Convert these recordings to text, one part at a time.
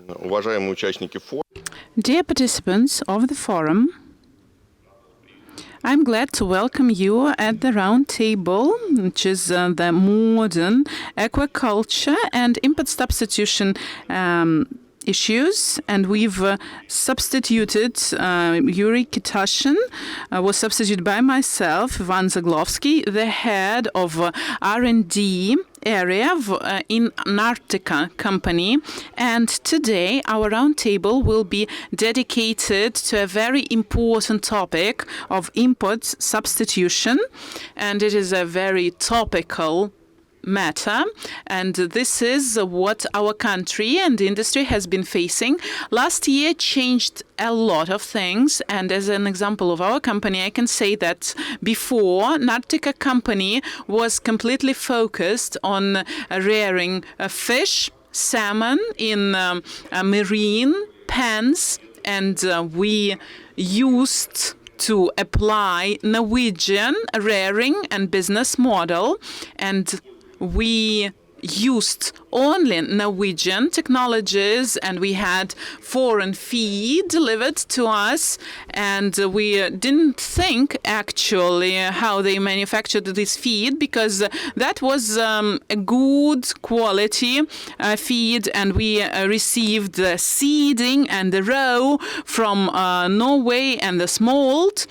Уважаемые участники форума. Dear participants of the forum, I'm glad to welcome you at the Roundtable, which is the modern aquaculture and import substitution issues, and we've substituted Yuri Kitashin was substituted by myself, Ivan Zaglovsky, the head of R&D area in Antarctica company, and today our roundtable will be dedicated to a very important topic of import substitution, and it is a very topical matter, and this is what our country and industry has been facing. Last year changed a lot of things, and as an example of our company, I can say that before, Antarctica company was completely focused on rearing fish, salmon in marine pens, and we used to apply Norwegian rearing and business model, and we used only Norwegian technologies, and we had foreign feed delivered to us, and we didn't think actually how they manufactured this feed, because that was a good quality feed, and we received the seeding and the roe from Norway, and the smolt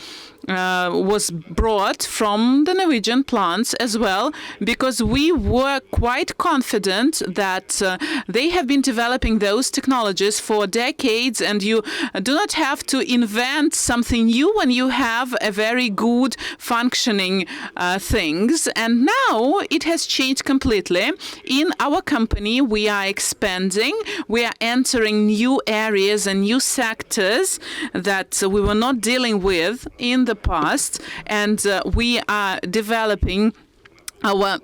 was brought from the Norwegian plants as well, because we were quite confident that they have been developing those technologies for decades, and you do not have to invent something new when you have a very good functioning things. And now it has changed completely. In our company, we are expanding, we are entering new areas and new sectors that we were not dealing with in the past, and we are developing our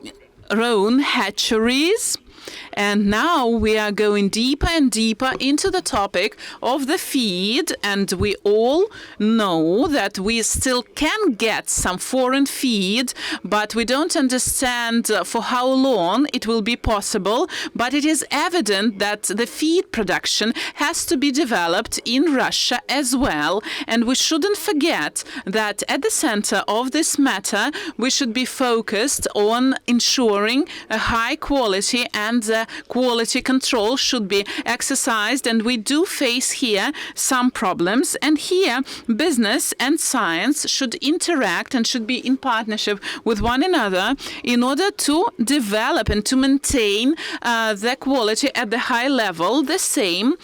own hatcheries. And now we are going deeper and deeper into the topic of the feed, and we all know that we still can get some foreign feed, but we don't understand for how long it will be possible. But it is evident that the feed production has to be developed in Russia as well, and we shouldn't forget that at the center of this matter we should be focused on ensuring a high quality, and quality control should be exercised, and we do face here some problems, and here business and science should interact and should be in partnership with one another in order to develop and to maintain the quality at the high level. The same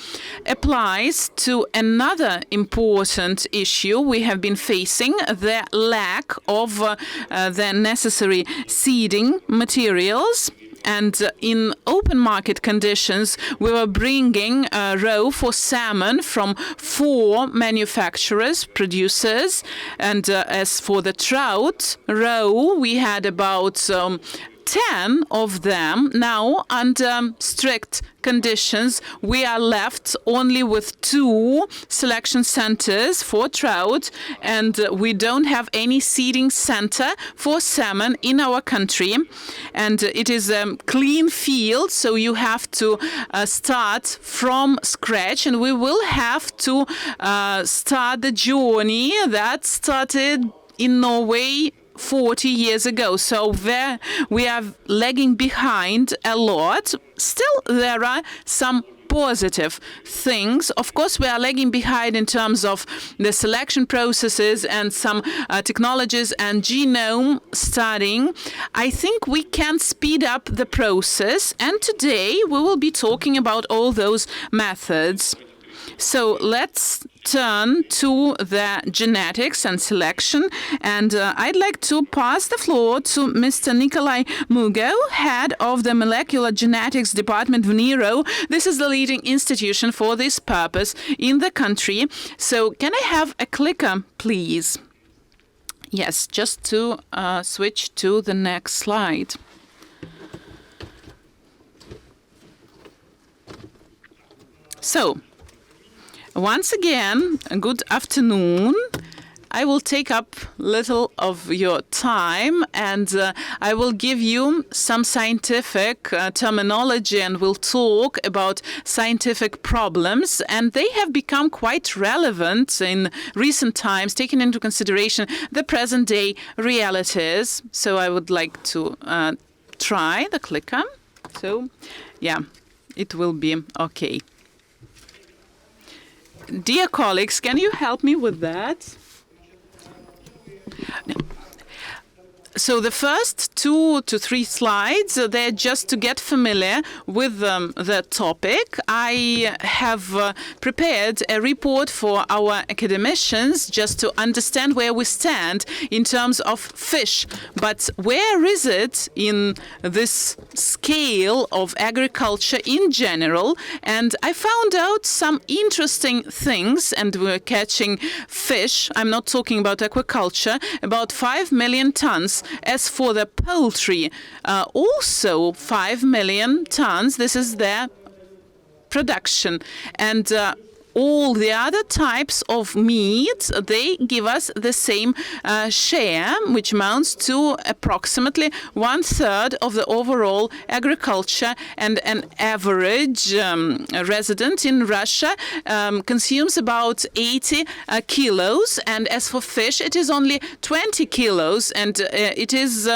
applies to another important issue we have been facing, the lack of the necessary seeding materials. And in open market conditions, we were bringing roe for salmon from 4 manufacturers, producers. And as for the trout roe, we had about 10 of them. Now, under strict conditions, we are left only with 2 selection centers for trout, and we don't have any seeding center for salmon in our country. And it is a clean field, so you have to start from scratch, and we will have to start the journey that started in Norway 40 years ago. So we are lagging behind a lot. Still, there are some positive things. Of course, we are lagging behind in terms of the selection processes and some technologies and genome studying. I think we can speed up the process, and today we will be talking about all those methods. So let's turn to the genetics and selection, and I'd like to pass the floor to Mr. Nikolai Mugo, head of the Molecular Genetics Department of NERO. This is the leading institution for this purpose in the country. So can I have a clicker, please? Yes, just to switch to the next slide. So, once again, good afternoon. I will take up little of your time, and I will give you some scientific terminology, and we'll talk about scientific problems. And they have become quite relevant in recent times, taking into consideration the present-day realities. So I would like to try the clicker. So, yeah, it will be okay. Dear colleagues, can you help me with that? No. So the first 2 to 3 slides, they're just to get familiar with the topic. I have prepared a report for our academicians just to understand where we stand in terms of fish. But where is it in this scale of agriculture in general? And I found out some interesting things, and we're catching fish. I'm not talking about aquaculture, about 5 million tons. As for the poultry, also 5 million tons. This is their production. And all the other types of meat, they give us the same share, which amounts to approximately 1/3 of the overall agriculture. And an average resident in Russia consumes about 80 kilos. And as for fish, it is only 20 kilos. And it is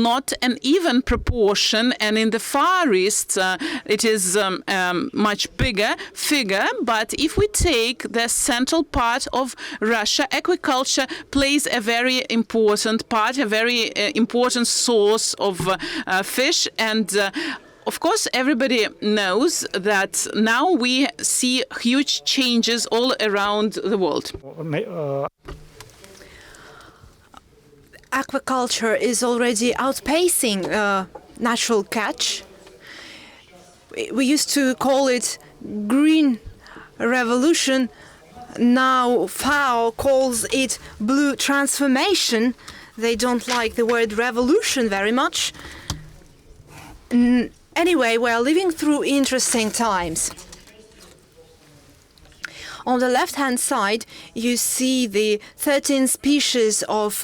not an even proportion. And in the Far East, it is much bigger figure. But if we take the central part of Russia, aquaculture plays a very important part, a very important source of fish. And of course, everybody knows that now we see huge changes all around the world. Aquaculture is already outpacing natural catch. We used to call it green revolution. Now FAO calls it blue transformation. They don't like the word revolution very much. Anyway, we're living through interesting times. On the left-hand side, you see the 13 species of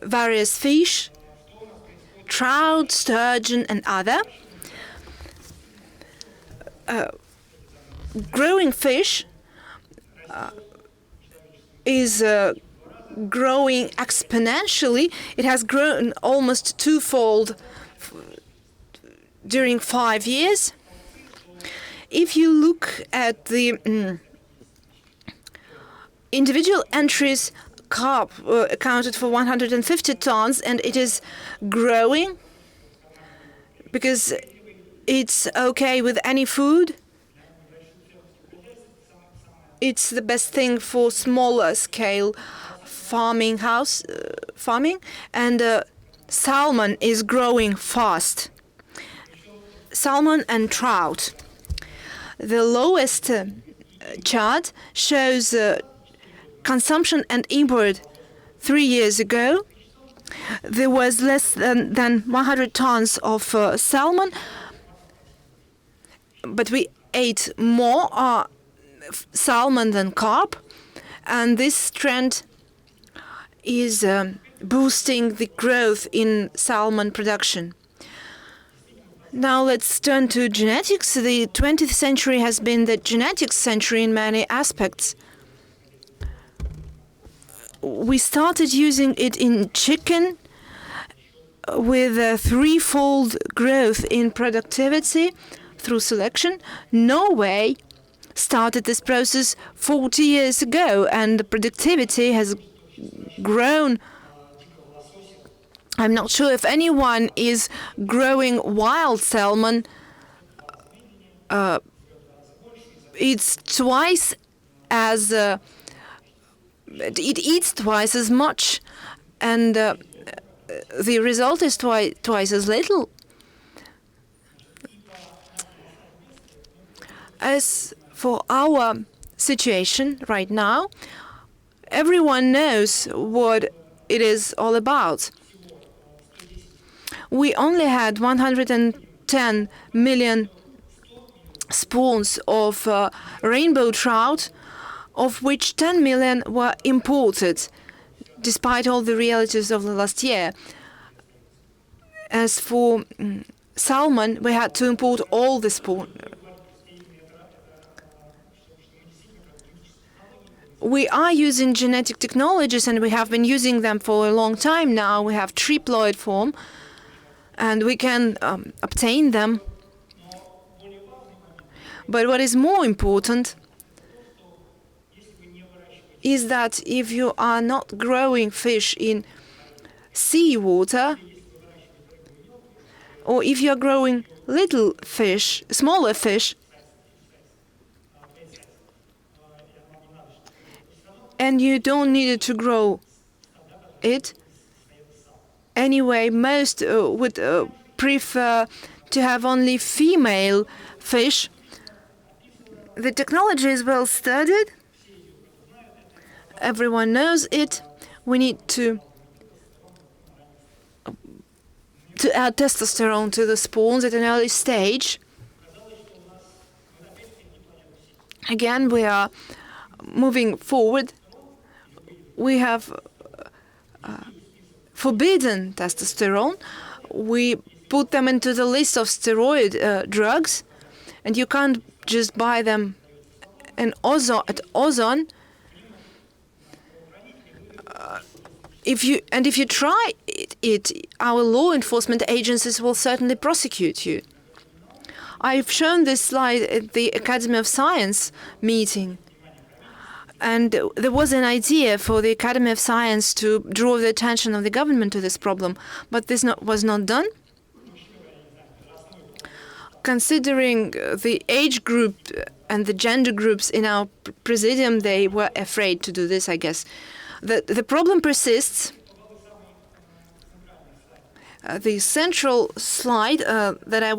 various fish, trout, sturgeon, and other. Growing fish is growing exponentially. It has grown almost twofold during 5 years. If you look at the individual entries, carp accounted for 150 tons, and it is growing because it's okay with any food. It's the best thing for smaller scale farming, and salmon is growing fast. Salmon and trout. The lowest chart shows consumption and import 3 years ago. There was less than 100 tons of salmon, but we ate more salmon than carp, and this trend is boosting the growth in salmon production. Now let's turn to genetics. The 20th century has been the genetics century in many aspects. We started using it in chicken with a threefold growth in productivity through selection. Norway started this process 40 years ago, and the productivity has grown. I'm not sure if anyone is growing wild salmon. It's twice as it eats twice as much, and the result is twice as little. As for our situation right now, everyone knows what it is all about. We only had 110 million spoons of rainbow trout of which 10 million were imported, despite all the realities of the last year. As for salmon, we had to import all the spawn. We are using genetic technologies, and we have been using them for a long time now. We have triploid form, and we can obtain them. But what is more important is that if you are not growing fish in seawater, or if you are growing little fish, smaller fish, and you don't need it to grow it, anyway, most would prefer to have only female fish. The technology is well studied. Everyone knows it. We need to add testosterone to the spawns at an early stage. Again, we are moving forward. We have forbidden testosterone. We put them into the list of steroid drugs, and you can't just buy them at Ozon. If you try it, our law enforcement agencies will certainly prosecute you. I've shown this slide at the Academy of Science meeting, and there was an idea for the Academy of Science to draw the attention of the government to this problem, but this was not done. Considering the age group and the gender groups in our presidium, they were afraid to do this, I guess. The problem persists. The central slide that I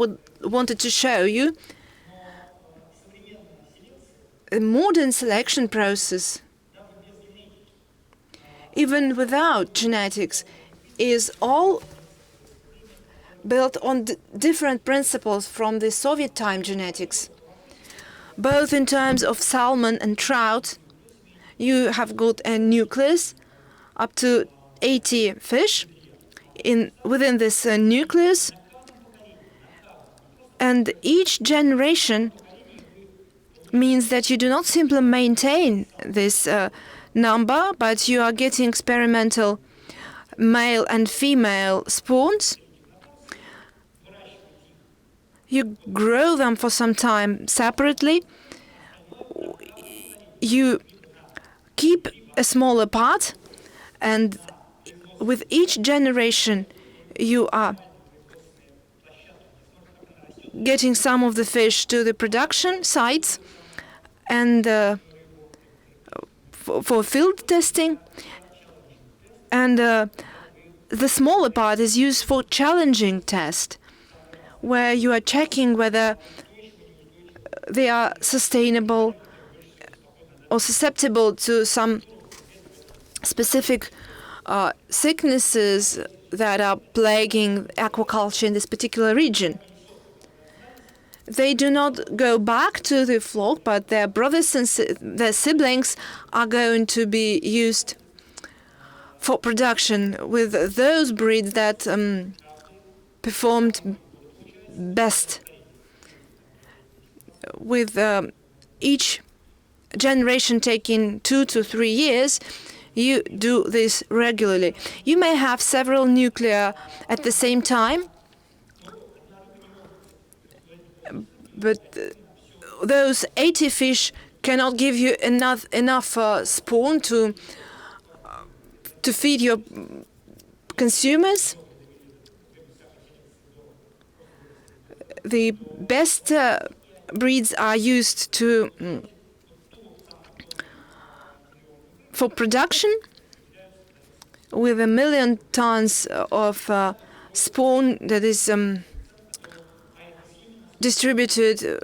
wanted to show you, a modern selection process, even without genetics, is all built on different principles from the Soviet time genetics. Both in terms of salmon and trout, you have got a nucleus, up to 80 fish within this nucleus, and each generation means that you do not simply maintain this number, but you are getting experimental male and female spawns. You grow them for some time separately. You keep a smaller part, and with each generation you are getting some of the fish to the production sites and for field testing, and the smaller part is used for challenging test, where you are checking whether they are sustainable or susceptible to some specific sicknesses that are plaguing aquaculture in this particular region. They do not go back to the flock, but their brothers and their siblings are going to be used for production with those breeds that performed best. With each generation taking 2 to 3 years, you do this regularly. You may have several nuclei at the same time, but those 80 fish cannot give you enough spawn to feed your consumers. The best breeds are used for production, with 1 million tons of spawn that is distributed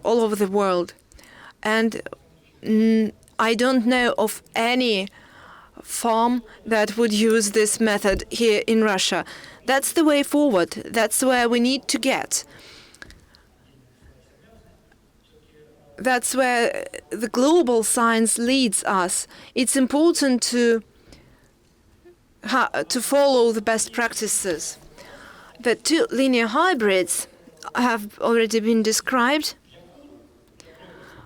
all over the world. And I don't know of any farm that would use this method here in Russia. That's the way forward. That's where we need to get. that's where the global science leads us. It's important to follow the best practices. The 2 linear hybrids have already been described.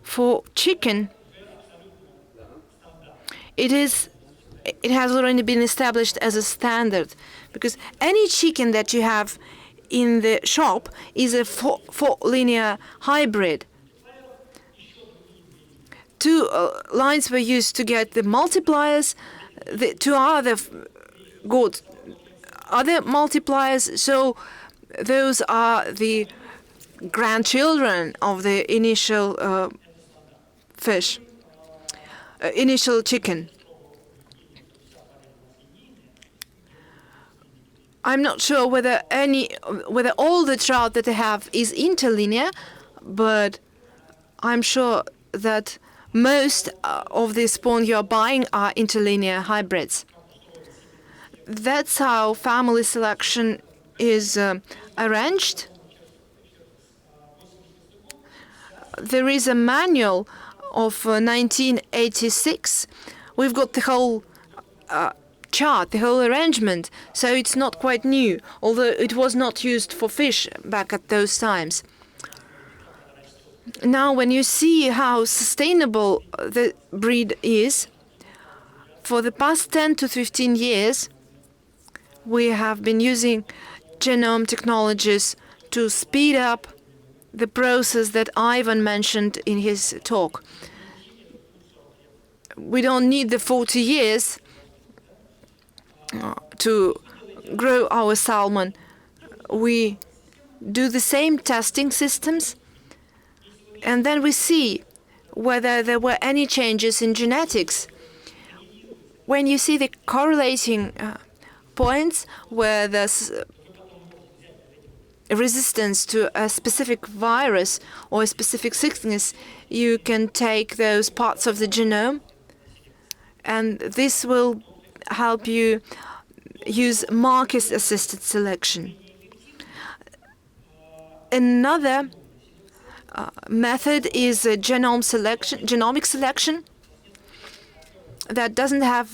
For chicken, it has already been established as a standard, because any chicken that you have in the shop is a 4 linear hybrid. 2 lines were used to get the multipliers. The 2 other got other multipliers. So those are the grandchildren of the initial initial chicken. I'm not sure whether all the trout that I have is interlinear, but I'm sure that most of the spawn you're buying are interlinear hybrids. That's how family selection is arranged. There is a manual of 1986. We've got the whole chart, the whole arrangement, so it's not quite new, although it was not used for fish back at those times. Now, when you see how sustainable the breed is, for the past 10 to 15 years, we have been using genome technologies to speed up the process that Ivan mentioned in his talk. We don't need the 40 years to grow our salmon. We do the same testing systems, and then we see whether there were any changes in genetics. When you see the correlating points where there's resistance to a specific virus or a specific sickness, you can take those parts of the genome, and this will help you use marker-assisted selection. Another method is genomic selection that doesn't have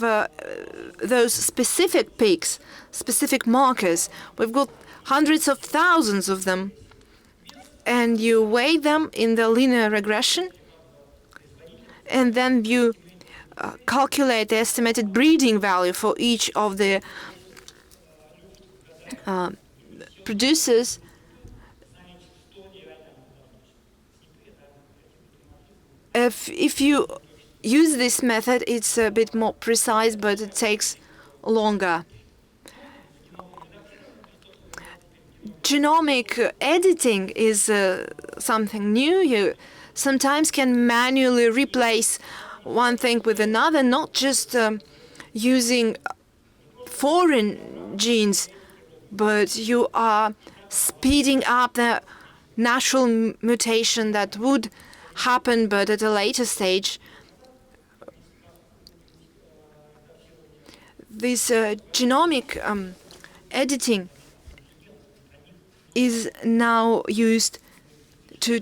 those specific peaks, specific markers. We've got hundreds of thousands of them, and you weigh them in the linear regression, and then you calculate the estimated breeding value for each of the producers. If you use this method, it's a bit more precise, but it takes longer. Genomic editing is something new. You sometimes can manually replace one thing with another, not just using foreign genes, but you are speeding up the natural mutation that would happen, but at a later stage. This genomic editing is now used to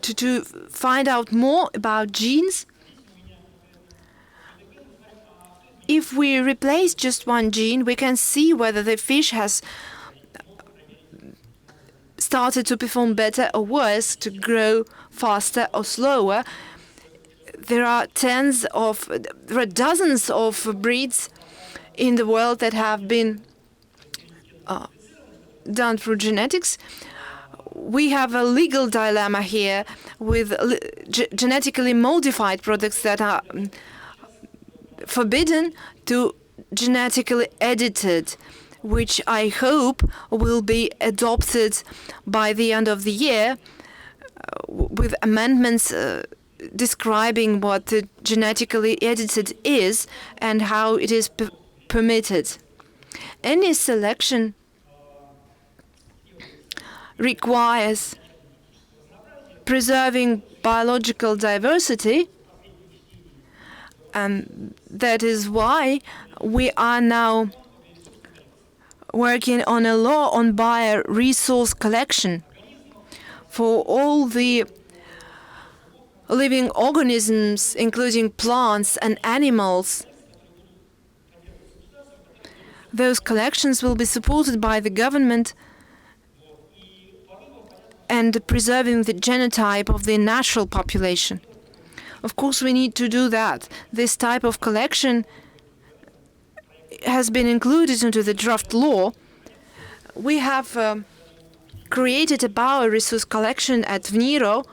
find out more about genes. If we replace just one gene, we can see whether the fish has started to perform better or worse, to grow faster or slower. There are dozens of breeds in the world that have been done through genetics. We have a legal dilemma here with genetically modified products that are forbidden to genetically edited, which I hope will be adopted by the end of the year with amendments describing what the genetically edited is and how it is permitted. Any selection requires preserving biological diversity, and that is why we are now working on a law on bioresource collection for all the living organisms, including plants and animals. Those collections will be supported by the government and preserving the genotype of the natural population. Of course, we need to do that. This type of collection has been included into the draft law. We have created a bioresource collection at Vniro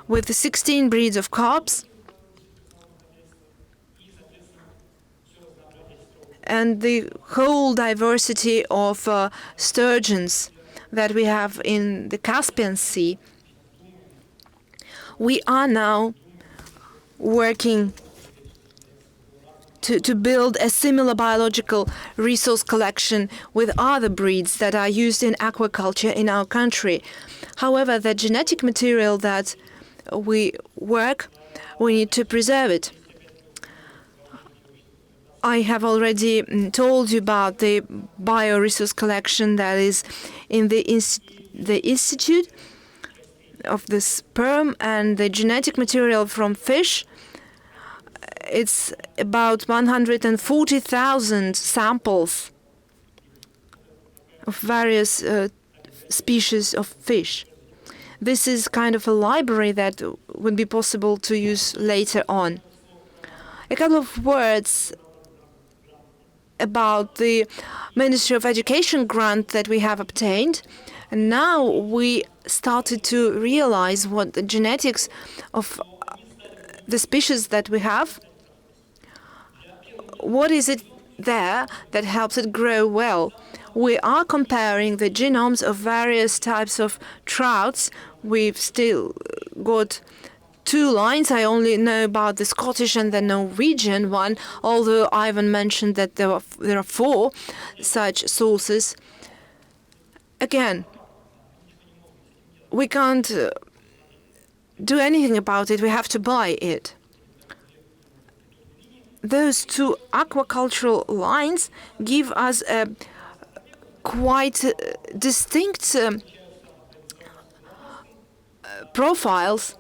with 16 breeds of carps and the whole diversity of sturgeons that we have in the Caspian Sea. We are now working to build a similar biological resource collection with other breeds that are used in aquaculture in our country. However, the genetic material that we work, we need to preserve it. I have already told you about the bioresource collection that is in the Institute of the sperm and the genetic material from fish. It's about 140,000 samples of various species of fish. This is kind of a library that would be possible to use later on. A couple of words about the Ministry of Education grant that we have obtained. And now we started to realize what the genetics of the species that we have, what is it there that helps it grow well. We are comparing the genomes of various types of trouts. We've still got 2 lines. I only know about the Scottish and the Norwegian one, although Ivan mentioned that there are 4 such sources. Again, we can't do anything about it. We have to buy it. Those 2 aquacultural lines give us a quite distinct profiles.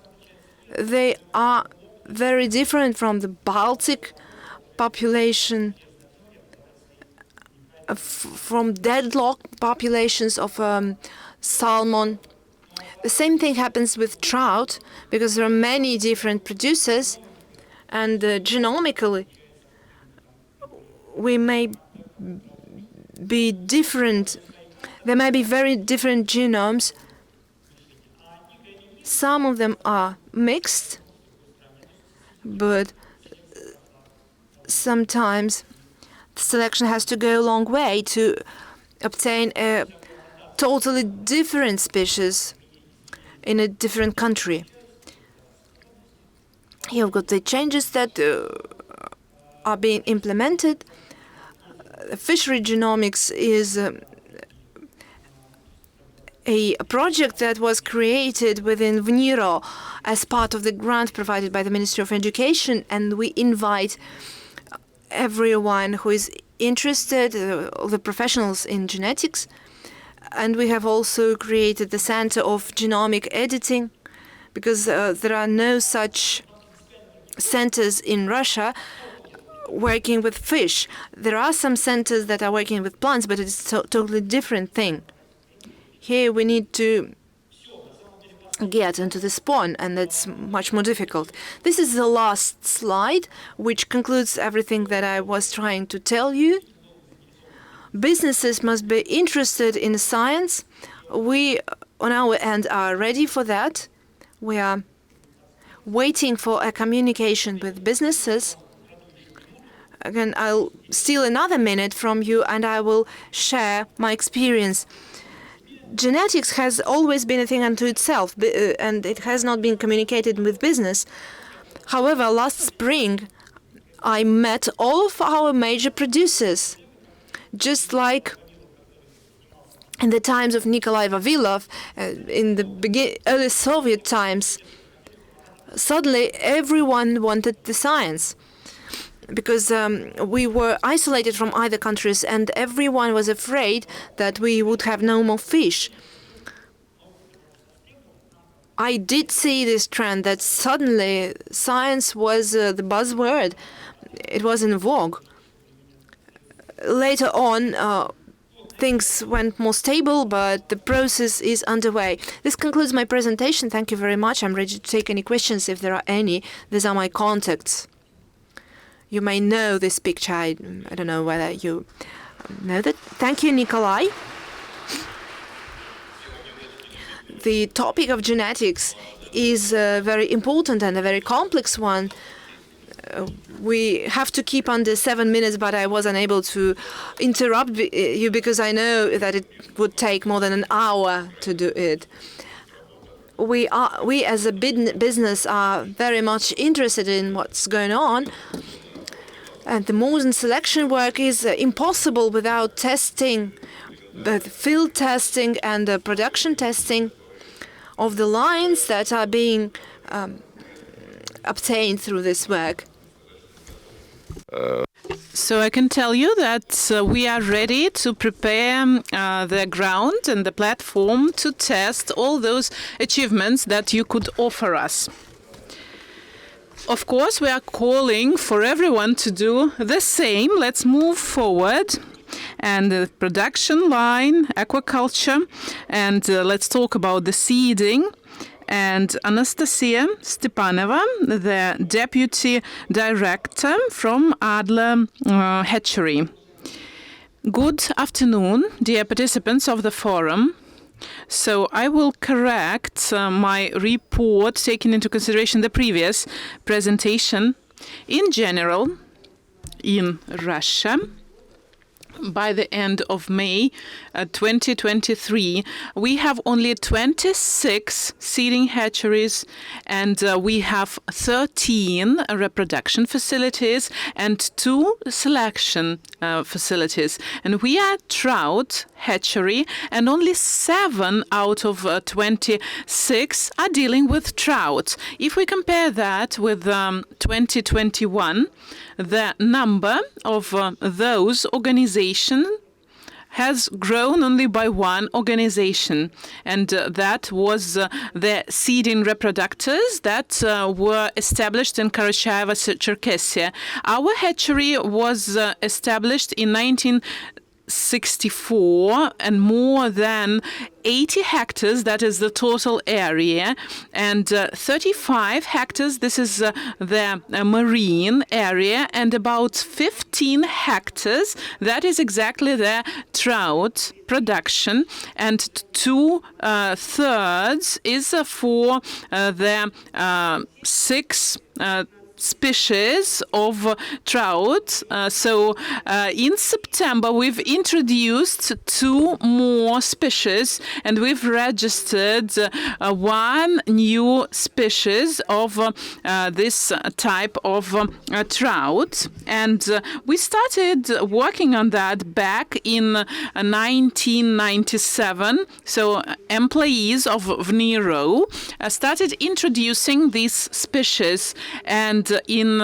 They are very different from the Baltic population, from deadlocked populations of salmon. The same thing happens with trout, because there are many different producers, and genomically we may be different. There may be very different genomes. Some of them are mixed, but sometimes the selection has to go a long way to obtain a totally different species in a different country. You've got the changes that are being implemented. Fishery genomics is a project that was created within Vniro as part of the grant provided by the Ministry of Education, and we invite everyone who is interested, the professionals in genetics. And we have also created the Center of Genomic Editing, because there are no such centers in Russia working with fish. There are some centers that are working with plants, but it's a totally different thing. Here we need to get into the spawn, and that's much more difficult. This is the last slide, which concludes everything that I was trying to tell you. Businesses must be interested in science. We, on our end, are ready for that. We are waiting for a communication with businesses. Again, I'll steal another minute from you, and I will share my experience. Genetics has always been a thing unto itself, and it has not been communicated with business. However, last spring, I met all of our major producers. Just like in the times of Nikolai Vavilov, in the early Soviet times, suddenly everyone wanted the science, because we were isolated from other countries, and everyone was afraid that we would have no more fish. I did see this trend that suddenly science was the buzzword. It was in vogue. Later on, things went more stable, but the process is underway. This concludes my presentation. Thank you very much. I'm ready to take any questions if there are any. These are my contacts. You may know this picture. I don't know whether you know that. Thank you, Nikolai. The topic of genetics is very important and a very complex one. We have to keep under 7 minutes, but I was unable to interrupt you because I know that it would take more than an hour to do it. We as a business are very much interested in what's going on, and the modern selection work is impossible without testing, the field testing and the production testing of the lines that are being obtained through this work. So I can tell you that we are ready to prepare the ground and the platform to test all those achievements that you could offer us. Of course, we are calling for everyone to do the same. Let's move forward. And the production line, aquaculture, and let's talk about the seeding. And Anastasia Stepanova, the Deputy Director from Adler Hatchery. Good afternoon, dear participants of the forum. So I will correct my report, taking into consideration the previous presentation. In general, in Russia, by the end of May 2023, we have only 26 seeding hatcheries, and we have 13 reproduction facilities and 2 selection facilities. And we are trout hatchery, and only 7 out of 26 are dealing with trout. If we compare that with 2021, the number of those organizations has grown only by 1 organization, and that was the seeding reproductors that were established in Karacháyevo, Cherkessia. Our hatchery was established in 1964, and more than 80 hectares, that is the total area, and 35 hectares, this is the marine area, and about 15 hectares, that is exactly the trout production, and 2/3 is for the 6 species of trout. So in September, we've introduced 2 more species, and we've registered 1 new species of this type of trout. And we started working on that back in 1997. So employees of VNIRO started introducing these species, and in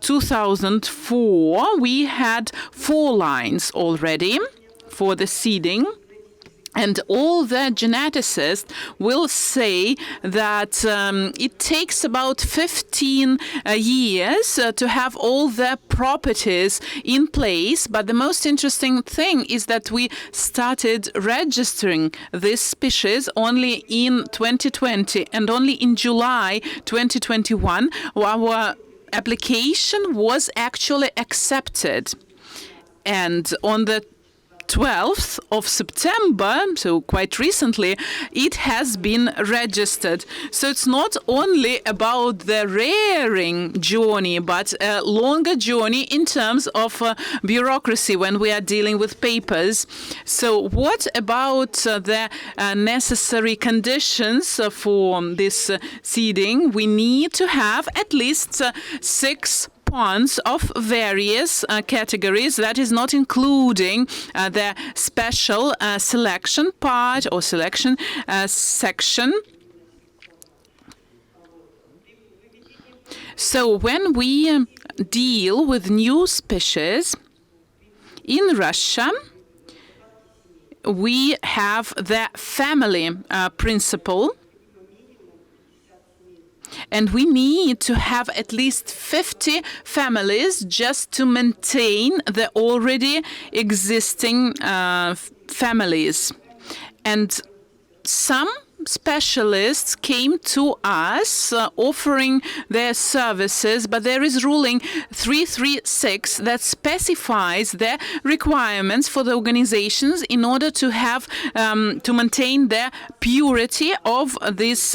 2004, we had 4 lines already for the seeding. And all the geneticists will say that it takes about 15 years to have all the properties in place. But the most interesting thing is that we started registering this species only in 2020, and only in July 2021 our application was actually accepted. And on the 12th of September, so quite recently, it has been registered. So it's not only about the rearing journey, but a longer journey in terms of bureaucracy when we are dealing with papers. So what about the necessary conditions for this seeding? We need to have at least 6 ponds of various categories. That is not including the special selection part or selection section. So when we deal with new species in Russia, we have the family principle. And we need to have at least 50 families just to maintain the already existing families. And some specialists came to us offering their services, but there is ruling 336 that specifies the requirements for the organizations in order to have to maintain the purity of this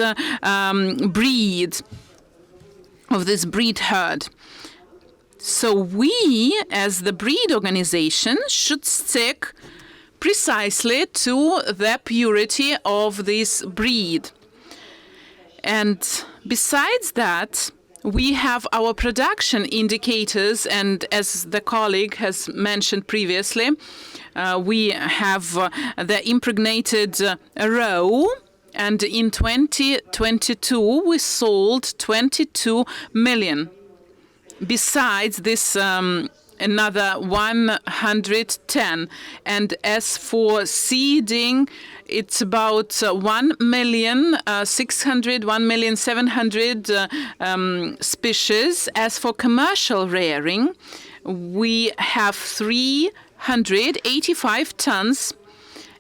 breed herd. So we, as the breed organization, should stick precisely to the purity of this breed. And besides that, we have our production indicators, and as the colleague has mentioned previously, we have the impregnated roe, and in 2022 we sold 22 million. Besides this, another 110. And as for seeding, it's about 1,700,000 species. As for commercial rearing, we have 385 tons.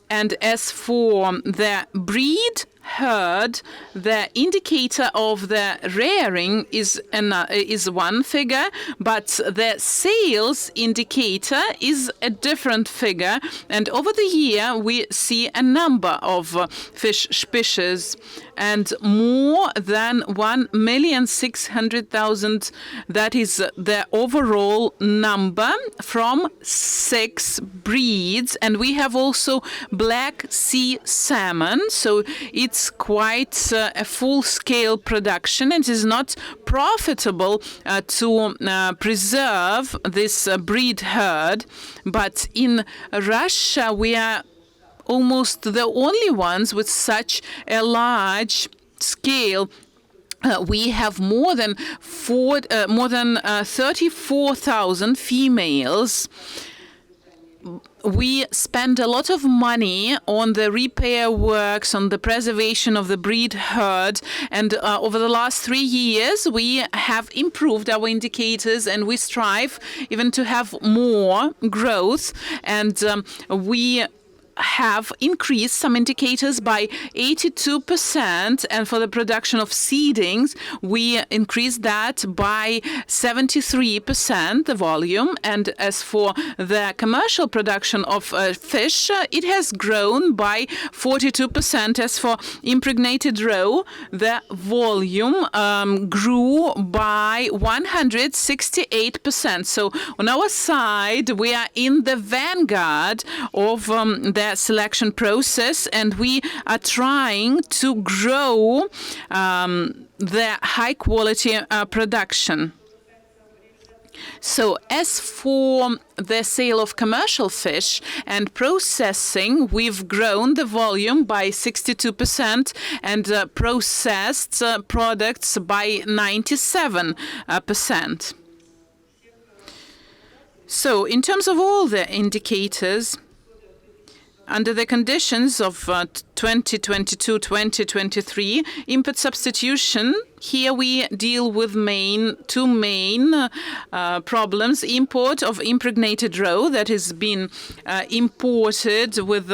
And as for the breed herd, the indicator of the rearing is one figure, but the sales indicator is a different figure. And over the year, we see a number of fish species, and more than 1,600,000. That is the overall number from 6 breeds. And we have also Black Sea salmon, so it's quite a full-scale production. It is not profitable to preserve this breed herd, but in Russia we are almost the only ones with such a large scale. We have more than 34,000 females. We spend a lot of money on the repair works, on the preservation of the breed herd, and over the last 3 years we have improved our indicators, and we strive even to have more growth, and we have increased some indicators by 82%, and for the production of seedings we increased that by 73%, the volume. And as for the commercial production of fish, it has grown by 42%. As for impregnated roe, the volume grew by 168%. So on our side we are in the vanguard of the selection process, and we are trying to grow the high quality production. So as for the sale of commercial fish and processing, we've grown the volume by 62% and processed products by 97%. So in terms of all the indicators, under the conditions of 2022-2023 input substitution, here we deal with two main problems. Import of impregnated roe that has been imported with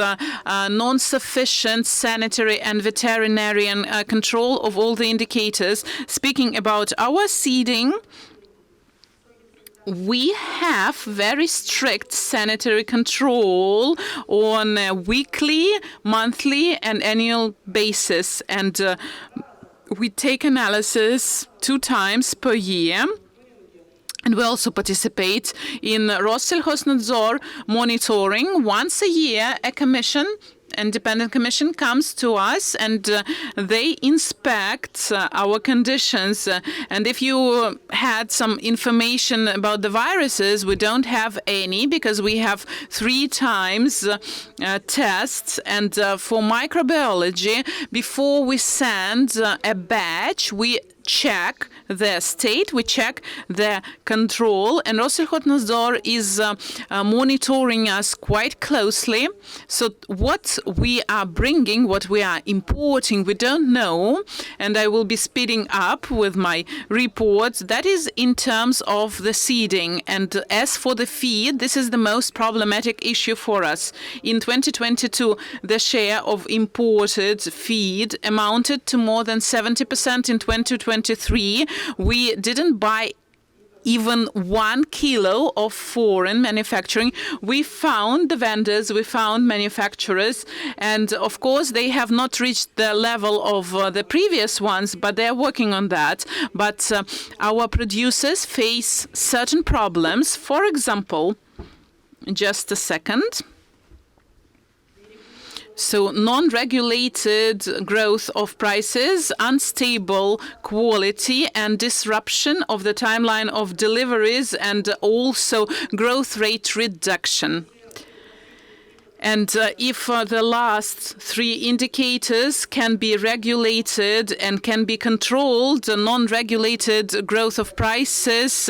non-sufficient sanitary and veterinarian control of all the indicators. Speaking about our seeding, we have very strict sanitary control on a weekly, monthly, and annual basis. And we take analysis 2 times per year. And we also participate in Rosselschossnadzor monitoring. Once a year, a independent commission comes to us and they inspect our conditions. And if you had some information about the viruses, we don't have any because we have 3 times tests. And for microbiology, before we send a batch, we check their state, we check their control, and Roselhotnadzor is monitoring us quite closely. So what we are bringing, what we are importing, we don't know, and I will be speeding up with my reports. That is in terms of the seeding. And as for the feed, this is the most problematic issue for us. In 2022, the share of imported feed amounted to more than 70%. In 2023, we didn't buy even 1 kilo of foreign manufacturing. We found the vendors, we found manufacturers, and of course they have not reached the level of the previous ones, but they're working on that. But our producers face certain problems. For example, just a second. So non-regulated growth of prices, unstable quality, and disruption of the timeline of deliveries, and also growth rate reduction. And if the last 3 indicators can be regulated and can be controlled, non-regulated growth of prices,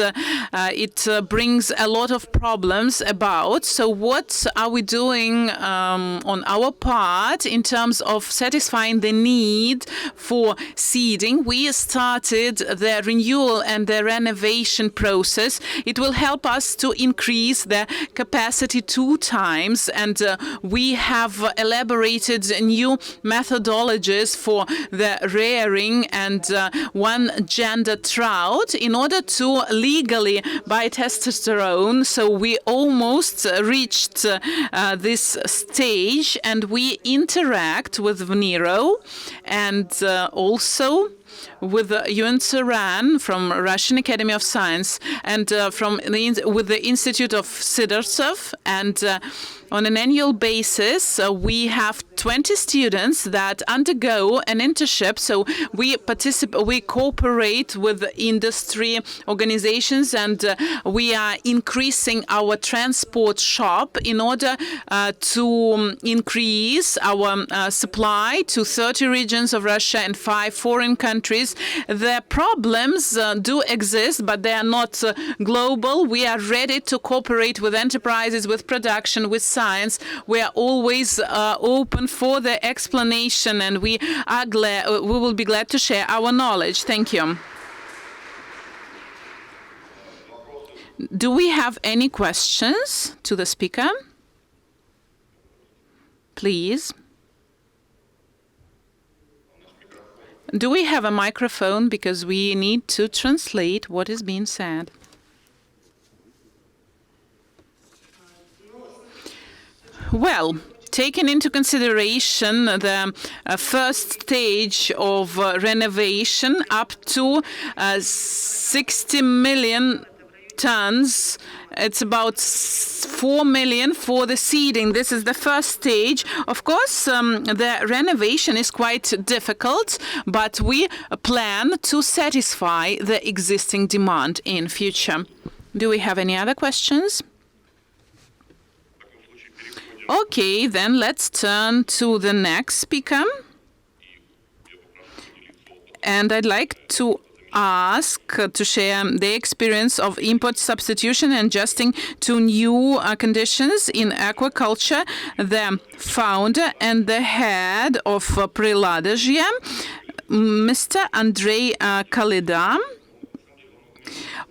it brings a lot of problems about. So what are we doing on our part in terms of satisfying the need for seeding? We started the renewal and the renovation process. It will help us to increase the capacity 2 times, and we have elaborated new methodologies for the rearing and one-gender trout in order to legally buy testosterone. So we almost reached this stage, and we interact with VNIRO and also with Yuan Tsaran from Russian Academy of Science, and with the Institute of Sidertsov, and on an annual basis, we have 20 students that undergo an internship. So we cooperate with industry organizations, and we are increasing our transport shop in order to increase our supply to 30 regions of Russia and 5 foreign countries. The problems do exist, but they are not global. We are ready to cooperate with enterprises, with production, with science. We are always open for the explanation, and we will be glad to share our knowledge. Thank you. Do we have any questions to the speaker? Please. Do we have a microphone, because we need to translate what is being said? Well, taking into consideration the first stage of renovation, up to 60 million tons, it's about 4 million for the seeding. This is the first stage. Of course, the renovation is quite difficult, but we plan to satisfy the existing demand in future. Do we have any other questions? Okay, then let's turn to the next speaker. And I'd like to ask to share the experience of import substitution and adjusting to new conditions in aquaculture, the founder and the head of Priladezhye, Mr. Andrei Kalida.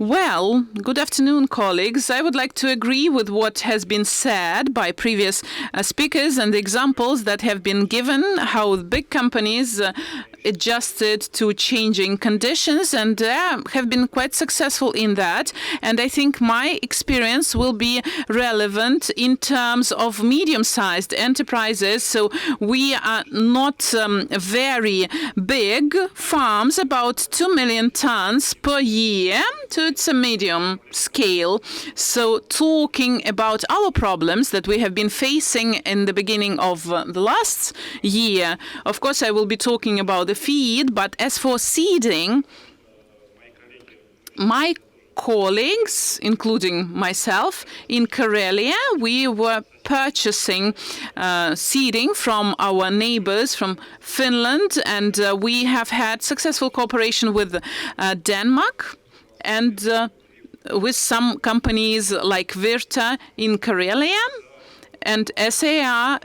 Well, good afternoon, colleagues. I would like to agree with what has been said by previous speakers and the examples that have been given, how big companies adjusted to changing conditions and have been quite successful in that. And I think my experience will be relevant in terms of medium-sized enterprises. So we are not very big farms, about 2 million tons per year. So it's a medium scale. So talking about our problems that we have been facing in the beginning of the last year, of course, I will be talking about the feed, but as for seeding, my colleagues, including myself, in Karelia, we were purchasing seeding from our neighbors from Finland, and we have had successful cooperation with Denmark and with some companies like Virta in Karelia and SAR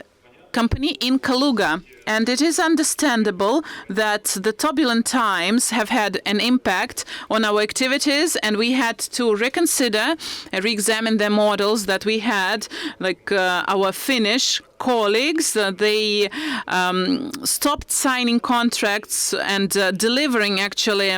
company in Kaluga. And it is understandable that the turbulent times have had an impact on our activities, and we had to reconsider and re-examine the models that we had, like our Finnish colleagues. They stopped signing contracts and delivering actually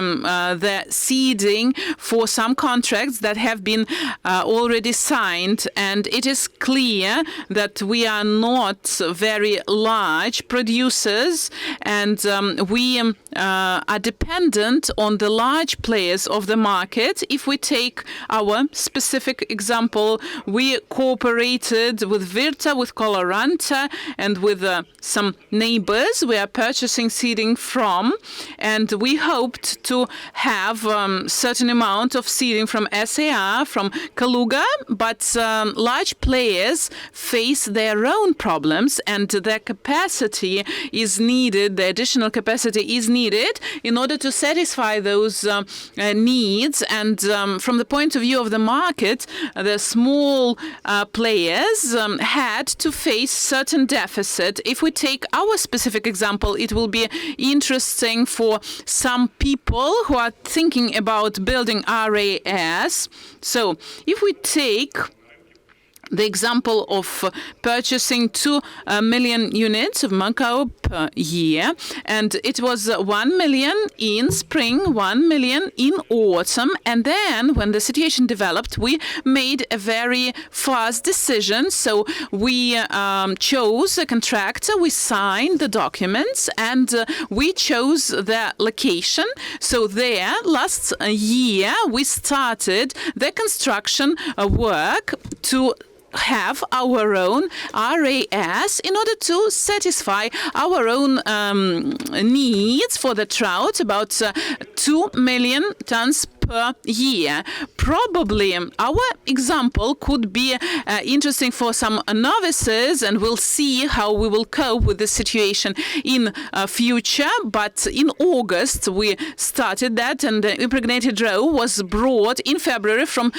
the seeding for some contracts that have been already signed. And it is clear that we are not very large producers, and we are dependent on the large players of the market. If we take our specific example, we cooperated with Virta, with Coloranta, and with some neighbors we are purchasing seeding from, and we hoped to have certain amount of seeding from SAR, from Kaluga, but large players face their own problems, and their capacity is needed, the additional capacity is needed in order to satisfy those needs. And from the point of view of the market, the small players had to face certain deficit. If we take our specific example, it will be interesting for some people who are thinking about building RAS. So if we take the example of purchasing 2 million units of Macao per year, and it was 1 million in spring, 1 million in autumn, and then when the situation developed, we made a very fast decision. So we chose a contractor, we signed the documents, and we chose the location. So there, last year, we started the construction work to have our own RAS in order to satisfy our own needs for the trout, about 2 million tons per year. Probably our example could be interesting for some novices, and we'll see how we will cope with the situation in future. But in August we started that, and the impregnated roe was brought in February from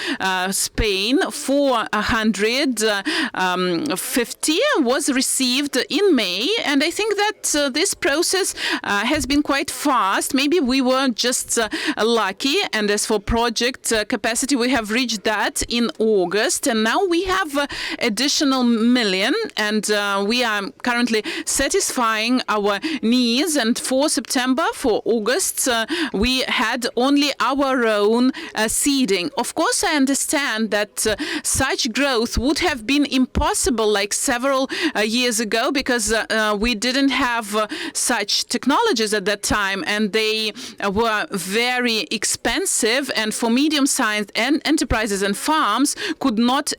Spain. 450 was received in May, and I think that this process has been quite fast. Maybe we were just lucky, and as for project capacity, we have reached that in August, and now we have additional million, and we are currently satisfying our needs. And for September, for August, we had only our own seeding. Of course, I understand that such growth would have been impossible like several years ago, because we didn't have such technologies at that time, and they were very expensive, and for medium-sized enterprises and farms could not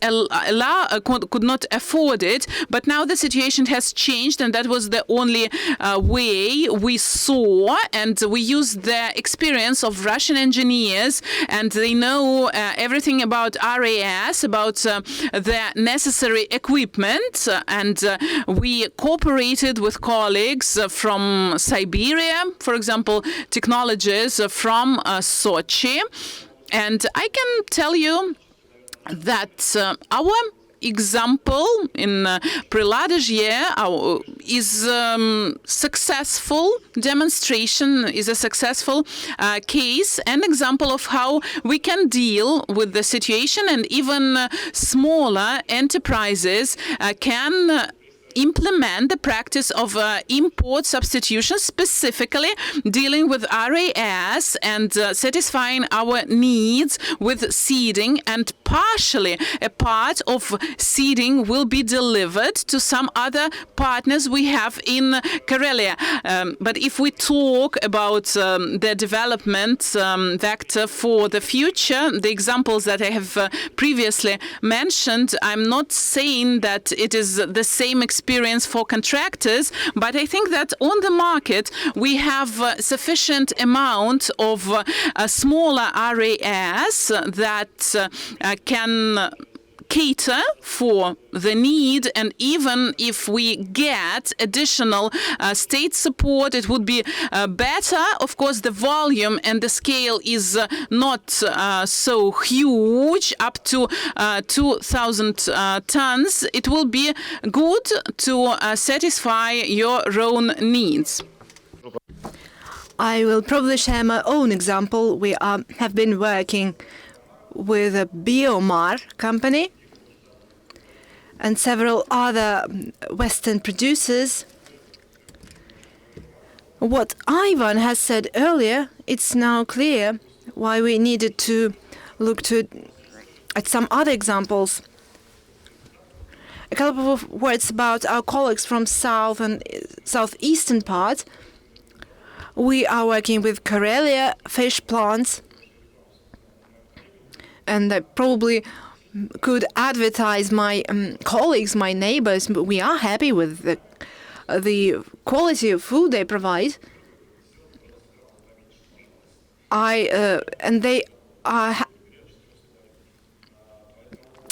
afford it. But now the situation has changed, and that was the only way we saw, and we used the experience of Russian engineers, and they know everything about RAS, about the necessary equipment, and we cooperated with colleagues from Siberia, for example, technologies from Sochi. And I can tell you that our example in Priladezhye is successful demonstration, is a successful case, an example of how we can deal with the situation, and even smaller enterprises can implement the practice of import substitution, specifically dealing with RAS and satisfying our needs with seeding, and partially a part of seeding will be delivered to some other partners we have in Karelia. But if we talk about the development vector for the future, the examples that I have previously mentioned, I'm not saying that it is the same experience for contractors, but I think that on the market we have sufficient amount of smaller RAS that cater for the need, and even if we get additional state support, it would be better. Of course, the volume and the scale is not so huge, up to 2,000 tons. It will be good to satisfy your own needs. I will probably share my own example. We have been working with a Biomar company and several other Western producers. What Ivan has said earlier, it's now clear why we needed to look at some other examples. A couple of words about our colleagues from south and southeastern part. We are working with Karelia fish plants, and I probably could advertise my colleagues, my neighbors. But we are happy with the quality of food they provide. And they are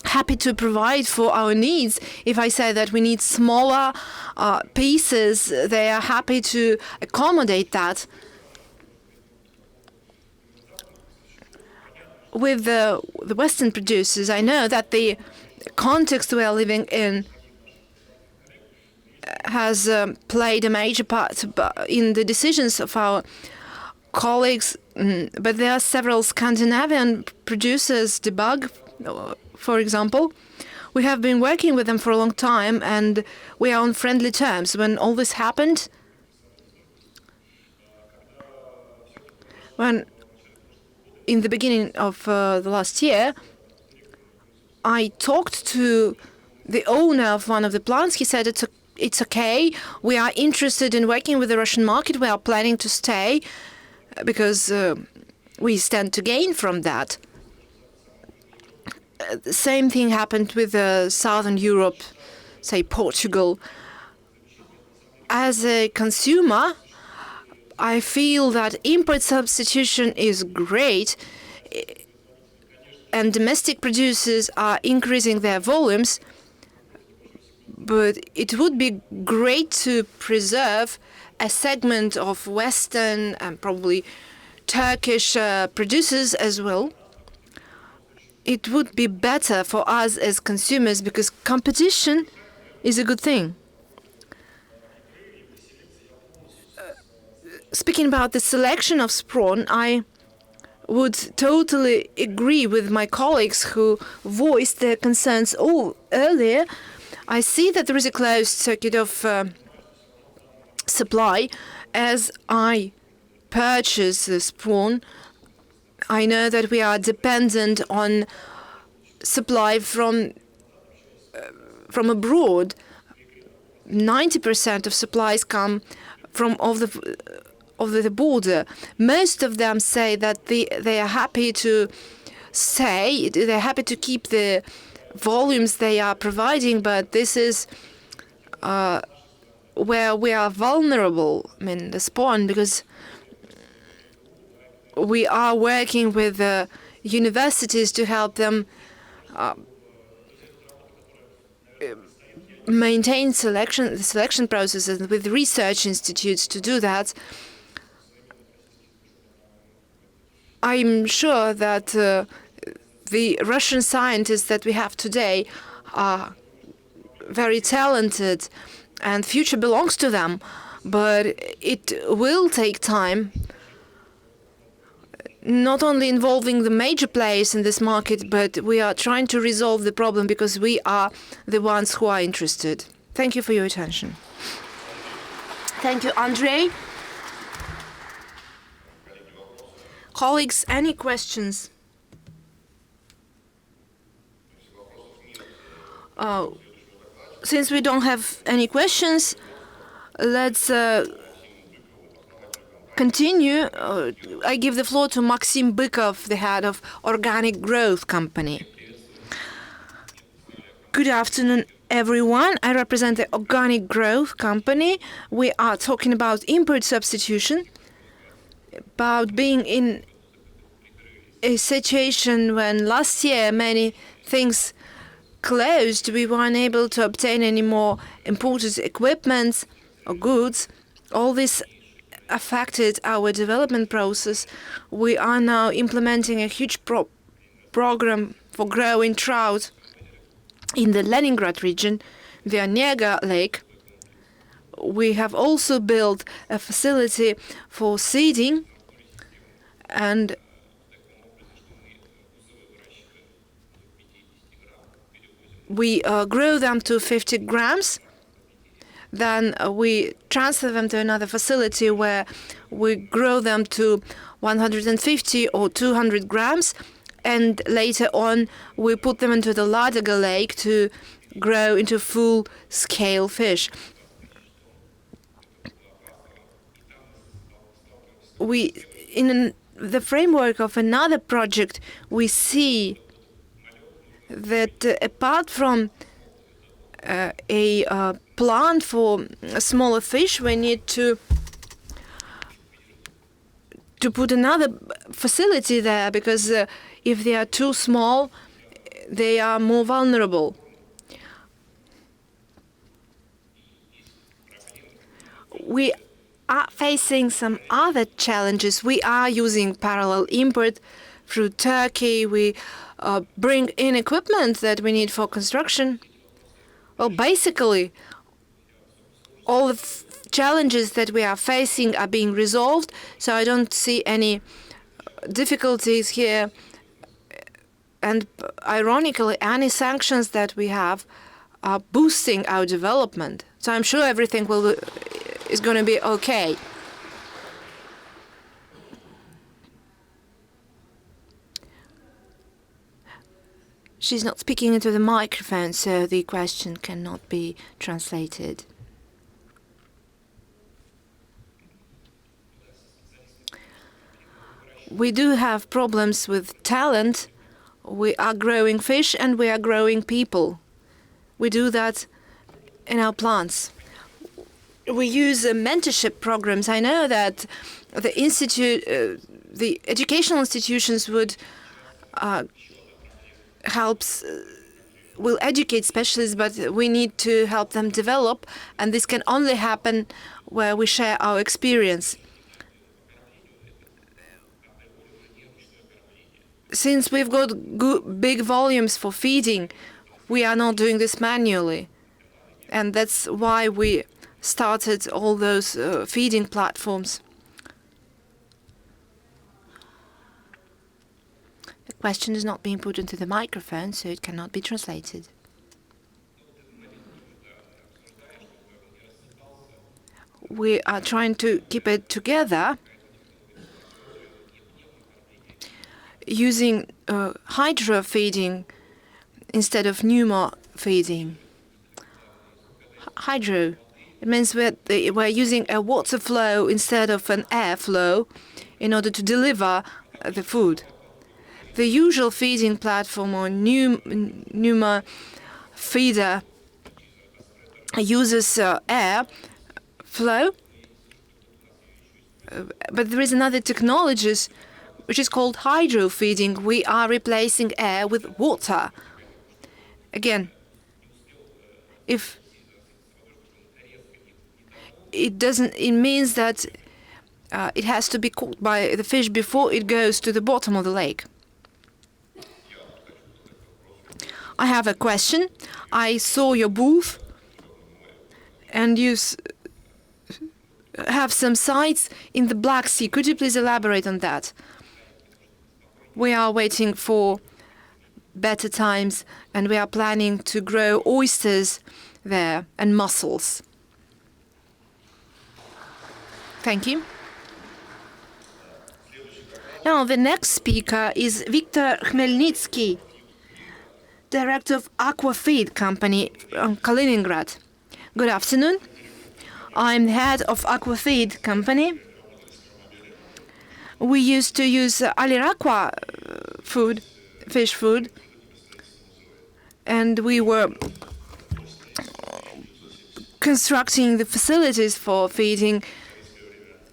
happy to provide for our needs. If I say that we need smaller pieces, they are happy to accommodate that. With the Western producers, I know that the context we are living in has played a major part in the decisions of our colleagues, but there are several Scandinavian producers, Debug, for example. We have been working with them for a long time, and we are on friendly terms. When all this happened, in the beginning of the last year, I talked to the owner of one of the plants. He said it's okay. We are interested in working with the Russian market. We are planning to stay because we stand to gain from that. The same thing happened with Southern Europe, say Portugal. As a consumer, I feel that import substitution is great, and domestic producers are increasing their volumes, but it would be great to preserve a segment of Western and probably Turkish producers as well. It would be better for us as consumers because competition is a good thing. Speaking about the selection of spawn, I would totally agree with my colleagues who voiced their concerns earlier. I see that there is a closed circuit of supply. As I purchase the spawn, I know that we are dependent on supply from abroad. 90% of supplies come from over the border. Most of them say that they are happy to stay. They're happy to keep the volumes they are providing, but this is where we are vulnerable. I mean, the spawn, because we are working with universities to help them maintain the selection process, and with research institutes to do that. I'm sure that the Russian scientists that we have today are very talented, and future belongs to them, but it will take time. Not only involving the major players in this market, but we are trying to resolve the problem because we are the ones who are interested. Thank you for your attention. Thank you, Andrei. Colleagues, any questions? Since we don't have any questions, let's continue. I give the floor to Maxim Bykov, the head of Organic Growth Company. Good afternoon, everyone. I represent the Organic Growth Company. We are talking about import substitution, about being in a situation when last year many things closed, we weren't able to obtain any more imported equipment or goods. All this affected our development process. We are now implementing a huge program for growing trout in the Leningrad region, the Onega Lake. We have also built a facility for seeding, and we grow them to 50 grams. Then we transfer them to another facility where we grow them to 150 or 200 grams. And later on, we put them into the Ladoga Lake to grow into full-scale fish. In the framework of another project, we see that apart from a plant for smaller fish, we need to put another facility there, because if they are too small, they are more vulnerable. We are facing some other challenges. We are using parallel import through Turkey. We bring in equipment that we need for construction. Well, basically, all the challenges that we are facing are being resolved, so I don't see any difficulties here. And ironically, any sanctions that we have are boosting our development. So I'm sure everything is going to be okay. She's not speaking into the microphone, so the question cannot be translated. We do have problems with talent. We are growing fish and we are growing people. We do that in our plants. We use mentorship programs. I know that the educational institutions would will educate specialists, but we need to help them develop, and this can only happen where we share our experience. Since we've got big volumes for feeding, we are not doing this manually, and that's why we started all those feeding platforms. The question is not being put into the microphone, so it cannot be translated. We are trying to keep it together using hydro feeding instead of pneumo feeding. Hydro, it means we're using a water flow instead of an air flow in order to deliver the food. The usual feeding platform or pneumo feeder uses air flow, but there is another technology which is called hydro feeding. We are replacing air with water. Again, if it means that it has to be cooked by the fish before it goes to the bottom of the lake. I have a question. I saw your booth, and you have some sites in the Black Sea. Could you please elaborate on that? We are waiting for better times, and we are planning to grow oysters there and mussels. Thank you. Now, the next speaker is Viktor Khmelnytsky, director of Aquafeed company from Kaliningrad. Good afternoon. I'm head of Aquafeed company. We used to use Aliraqua fish food, and we were constructing the facilities for feeding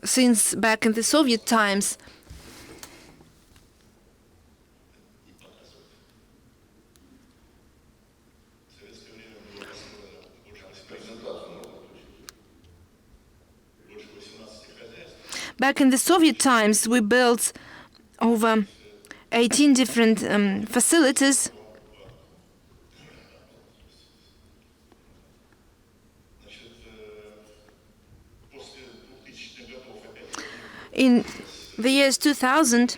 since back in the Soviet times. Back in the Soviet times, we built over 18 different facilities. In the years 2000,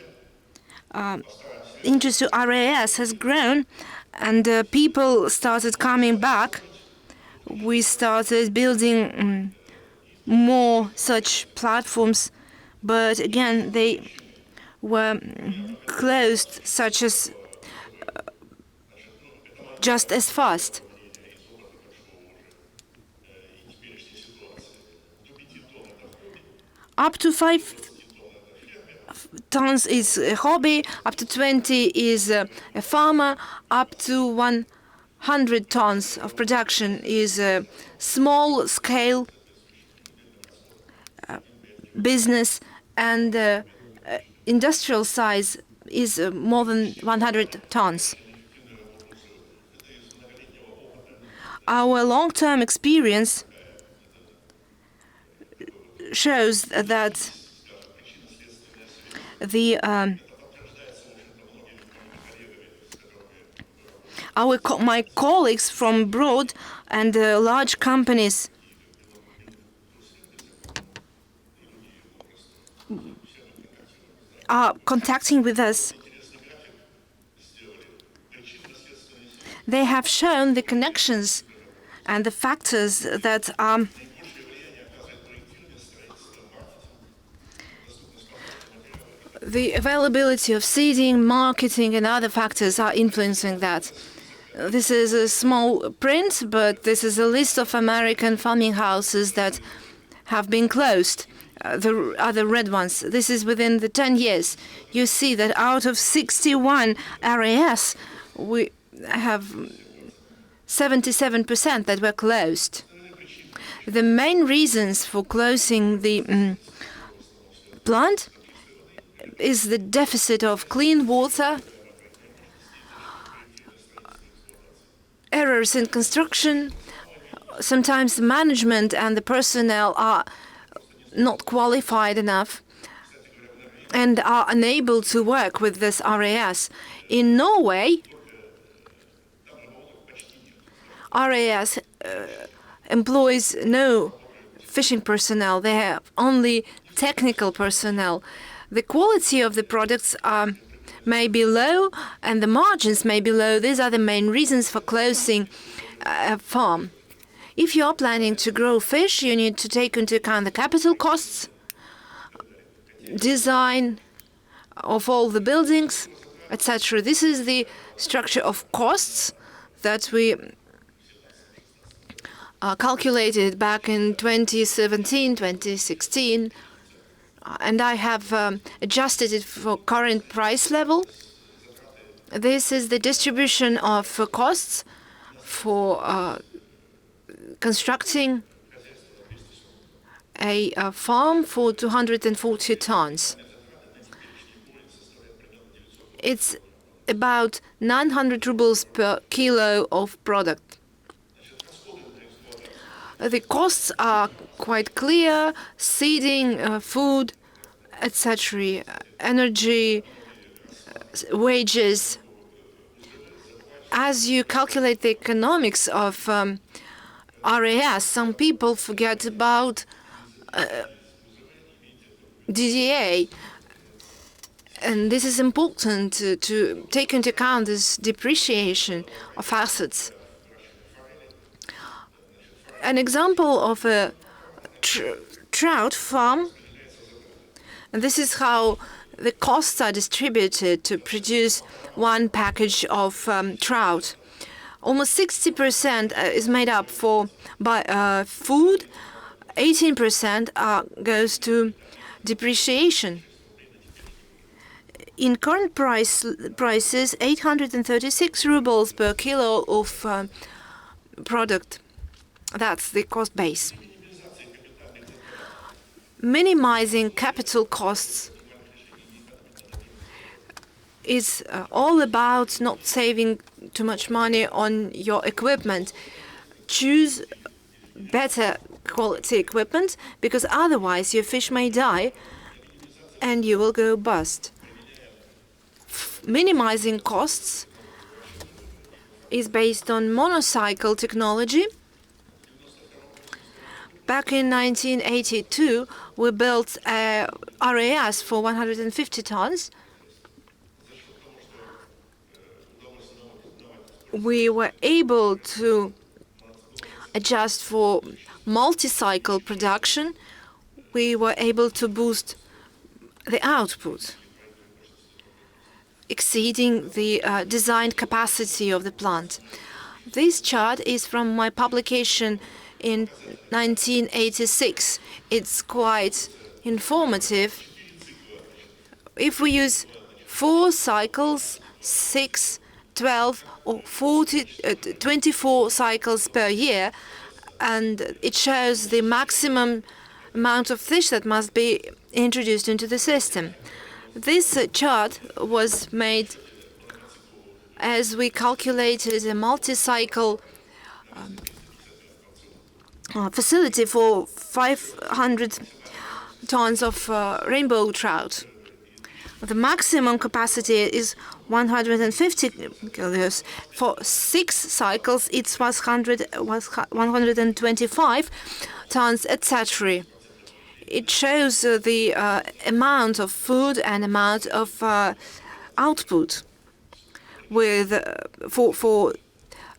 interest to RAS has grown, and people started coming back. We started building more such platforms, but again, they were closed, such as just as fast. Up to 5 tons is a hobby, up to 20 is a farmer, up to 100 tons of production is a small scale business, and industrial size is more than 100 tons. Our long-term experience shows that my colleagues from abroad and large companies are contacting with us. They have shown the connections and the factors that the availability of seeding, marketing, and other factors are influencing that. This is a small print, but this is a list of American farming houses that have been closed. The other red ones. This is within the 10 years. You see that out of 61 RAS, we have 77% that were closed. The main reasons for closing the plant is the deficit of clean water, errors in construction. Sometimes the management and the personnel are not qualified enough and are unable to work with this RAS. In Norway, RAS employs no fishing personnel. They have only technical personnel. The quality of the products may be low and the margins may be low. These are the main reasons for closing a farm. If you are planning to grow fish, you need to take into account the capital costs, design of all the buildings, etc. This is the structure of costs that we calculated back in 2017, 2016, and I have adjusted it for current price level. This is the distribution of costs for constructing a farm for 240 tons. It's about 900 rubles per kilo of product. The costs are quite clear: seeding, food, etc., energy, wages. As you calculate the economics of RAS, some people forget about DDA, and this is important to take into account this depreciation of assets. An example of a trout farm, and this is how the costs are distributed to produce one package of trout. Almost 60% is made up by food, 18% goes to depreciation. In current prices, 836 rubles per kilo of product. That's the cost base. Minimizing capital costs is all about not saving too much money on your equipment. Choose better quality equipment, because otherwise your fish may die and you will go bust. Minimizing costs is based on monocycle technology. Back in 1982, we built a RAS for 150 tons. We were able to adjust for multi-cycle production. We were able to boost the output, exceeding the designed capacity of the plant. This chart is from my publication in 1986. It's quite informative. If we use 4 cycles, 6, 12, or 24 cycles per year, and it shows the maximum amount of fish that must be introduced into the system. This chart was made as we calculated a multi-cycle facility for 500 tons of rainbow trout. The maximum capacity is 150 kilos. For 6 cycles, it was 125 tons, etc. It shows the amount of food and amount of output with for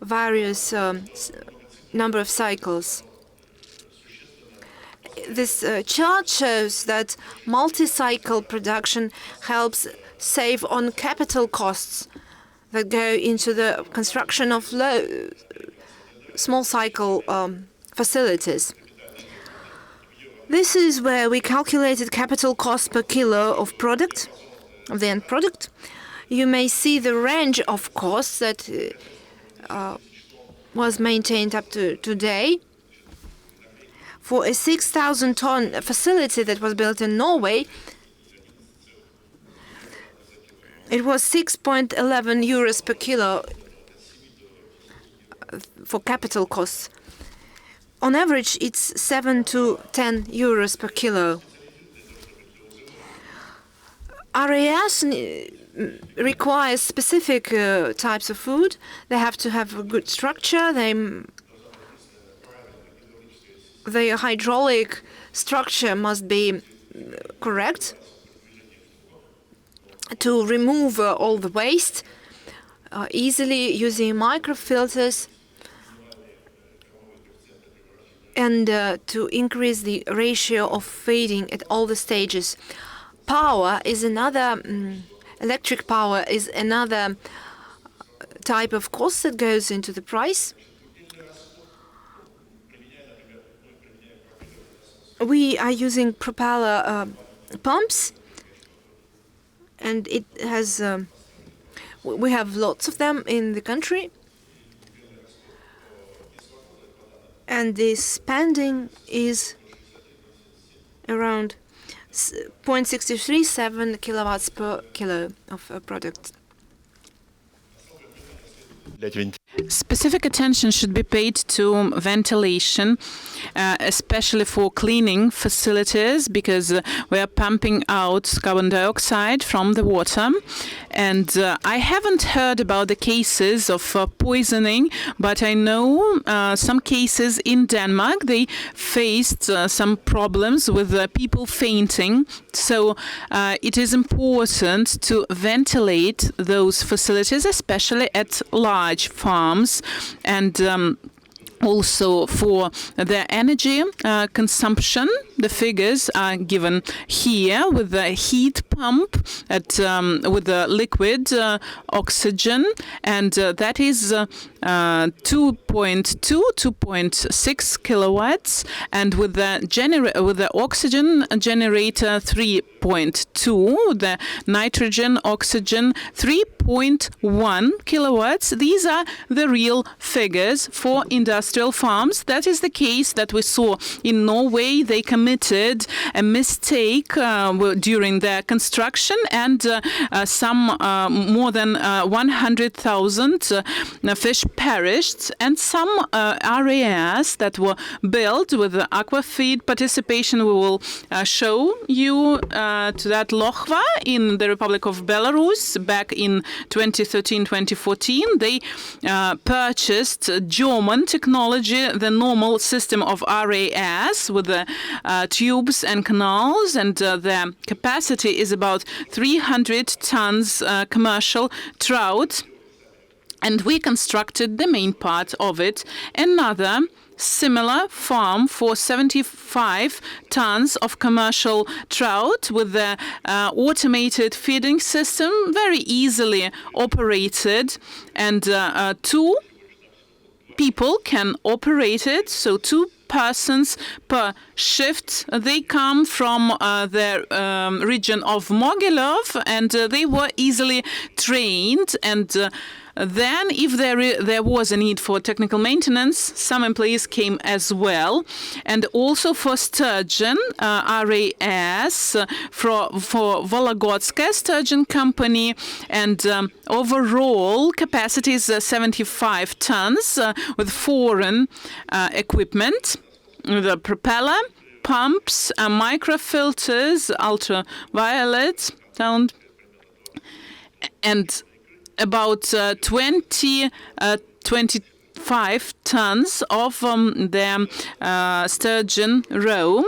various number of cycles. This chart shows that multi-cycle production helps save on capital costs that go into the construction of small cycle facilities. This is where we calculated capital cost per kilo of product, of the end product. You may see the range of costs that was maintained up to today. For a 6,000-ton facility that was built in Norway, it was 6.11 euros per kilo for capital costs. On average, it's 7 to 10 euros per kilo. RAS requires specific types of food. They have to have a good structure. The hydraulic structure must be correct to remove all the waste easily using microfilters, and to increase the ratio of feeding at all the stages. Power is another, electric power is another type of cost that goes into the price. We are using propeller pumps, and it has. We have lots of them in the country, and the spending is around 0.637 kilowatts per kilo of a product. Specific attention should be paid to ventilation, especially for cleaning facilities, because we are pumping out carbon dioxide from the water. And I haven't heard about the cases of poisoning, but I know some cases in Denmark. They faced some problems with people fainting. So it is important to ventilate those facilities, especially at large farms, and also for the energy consumption. The figures are given here with the heat pump with the liquid oxygen, and that is 2.6 kilowatts, and with the oxygen generator 3.2, the nitrogen oxygen 3.1 kilowatts. These are the real figures for industrial farms. That is the case that we saw in Norway. They commissioned committed a mistake during their construction, and some more than 100,000 fish perished, and some areas that were built with the aquafeed participation. We will show you to that Lochva in the Republic of Belarus back in 2013-2014. They purchased German technology, the normal system of RAS with the tubes and canals, and the capacity is about 300 tons commercial trout. And we constructed the main part of it. Another similar farm for 75 tons of commercial trout with the automated feeding system, very easily operated, and 2 people can operate it, so 2 persons per shift. They come from the region of Mogilov, and they were easily trained, and then, if there was a need for technical maintenance, some employees came as well. And also for sturgeon, RAS, for Volогодskaya Sturgeon Company, and overall capacity is 75 tons with foreign equipment, the propeller, pumps, microfilters, ultraviolet sound, and about 25 tons of the sturgeon roe.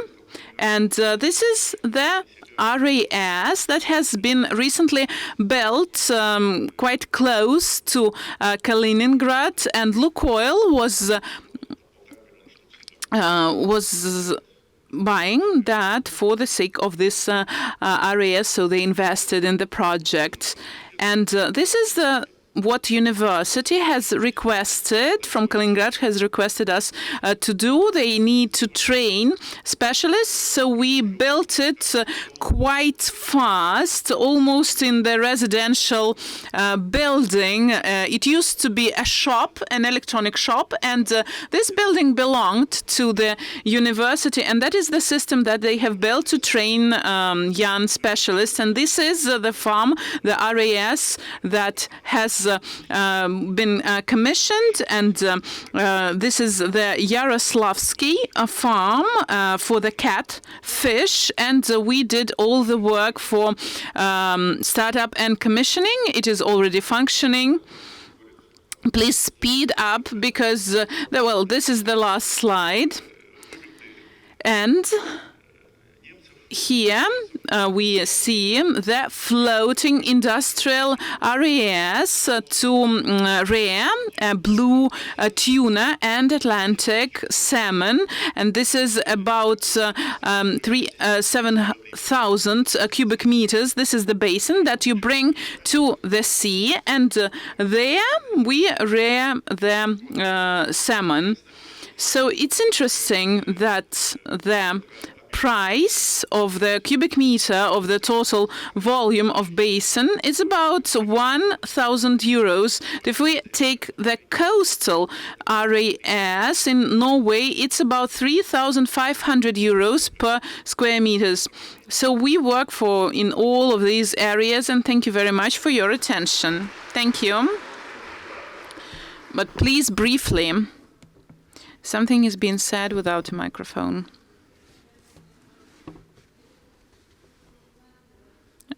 And this is the RAS that has been recently built quite close to Kaliningrad, and Lukoil was buying that for the sake of this RAS, so they invested in the project. And this is what university has requested from Kaliningrad, has requested us to do. They need to train specialists, so we built it quite fast, almost in the residential building. It used to be a shop, an electronic shop, and this building belonged to the university, and that is the system that they have built to train young specialists. And this is the farm, the RAS, that has been commissioned, and this is the Yaroslavsky farm for the catfish, and we did all the work for startup and commissioning. It is already functioning. Please speed up because, well, this is the last slide. And here we see the floating industrial areas to rare blue tuna and Atlantic salmon, and this is about 7,000 cubic meters. This is the basin that you bring to the sea, and there we rear the salmon. So it's interesting that the price of the cubic meter of the total volume of basin is about 1,000 euros. If we take the coastal RAS in Norway, it's about 3,500 euros per square meters. So we work in all of these areas, and thank you very much for your attention. Thank you. But please, briefly, something is being said without a microphone.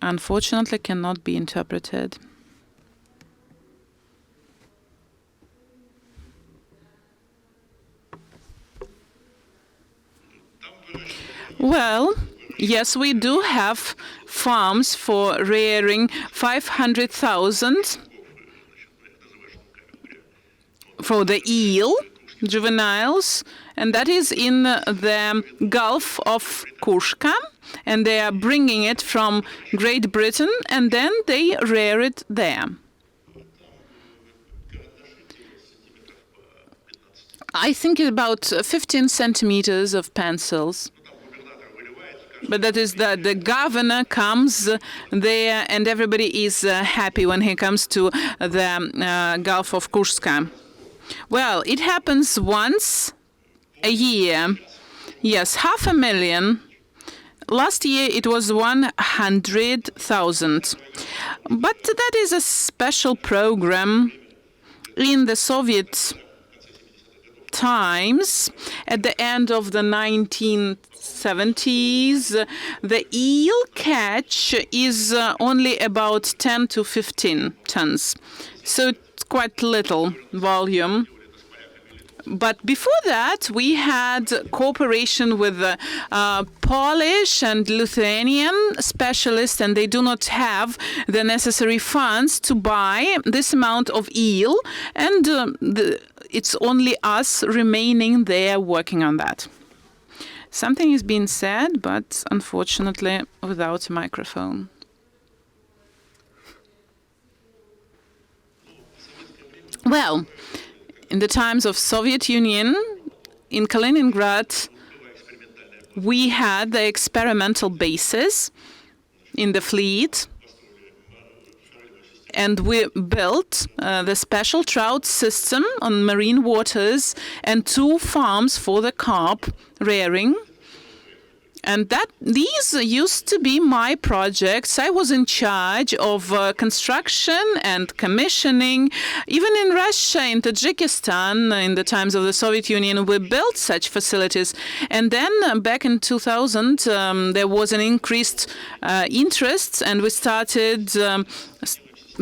Unfortunately, cannot be interpreted. Well, yes, we do have farms for rearing 500,000 for the eel juveniles, and that is in the Gulf of Kurshka. And they are bringing it from Great Britain, and then they rear it there. I think about 15 centimeters of pencils. But that is that the governor comes there, and everybody is happy when he comes to the Gulf of Kurshka. Well, it happens once a year. Yes, 500,000. Last year it was 100,000. But that is a special program in the Soviet times. At the end of the 1970s, the eel catch is only about 10 to 15 tons. So it's quite little volume. But before that, we had cooperation with Polish and Lithuanian specialists, and they do not have the necessary funds to buy this amount of eel, and it's only us remaining there working on that. Something is being said, but unfortunately without a microphone. Well, in the times of Soviet Union, in Kaliningrad, we had the experimental bases in the fleet, and we built the special trout system on marine waters and 2 farms for the carp rearing. And these used to be my projects. I was in charge of construction and commissioning. Even in Russia, in Tajikistan, in the times of the Soviet Union, we built such facilities. And then back in 2000, there was an increased interest, and we started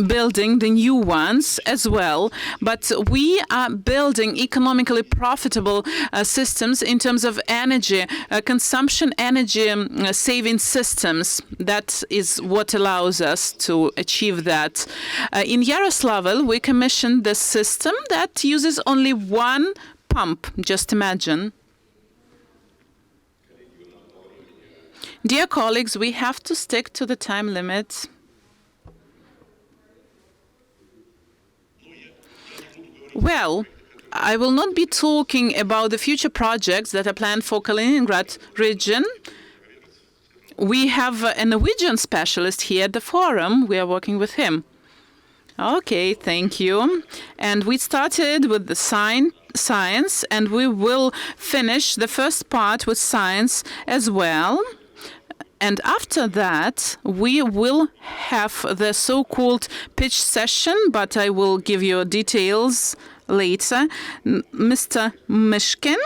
building the new ones as well. But we are building economically profitable systems in terms of energy consumption, energy saving systems. That is what allows us to achieve that. In Yaroslavl, we commissioned the system that uses only 1 pump. Just imagine. Dear colleagues, we have to stick to the time limit. Well, I will not be talking about the future projects that are planned for Kaliningrad region. We have a Norwegian specialist here at the forum. We are working with him. Okay, thank you. And we started with the science, and we will finish the first part with science as well. And after that, we will have the so-called pitch session, but I will give you details later. Mr. Mishkin,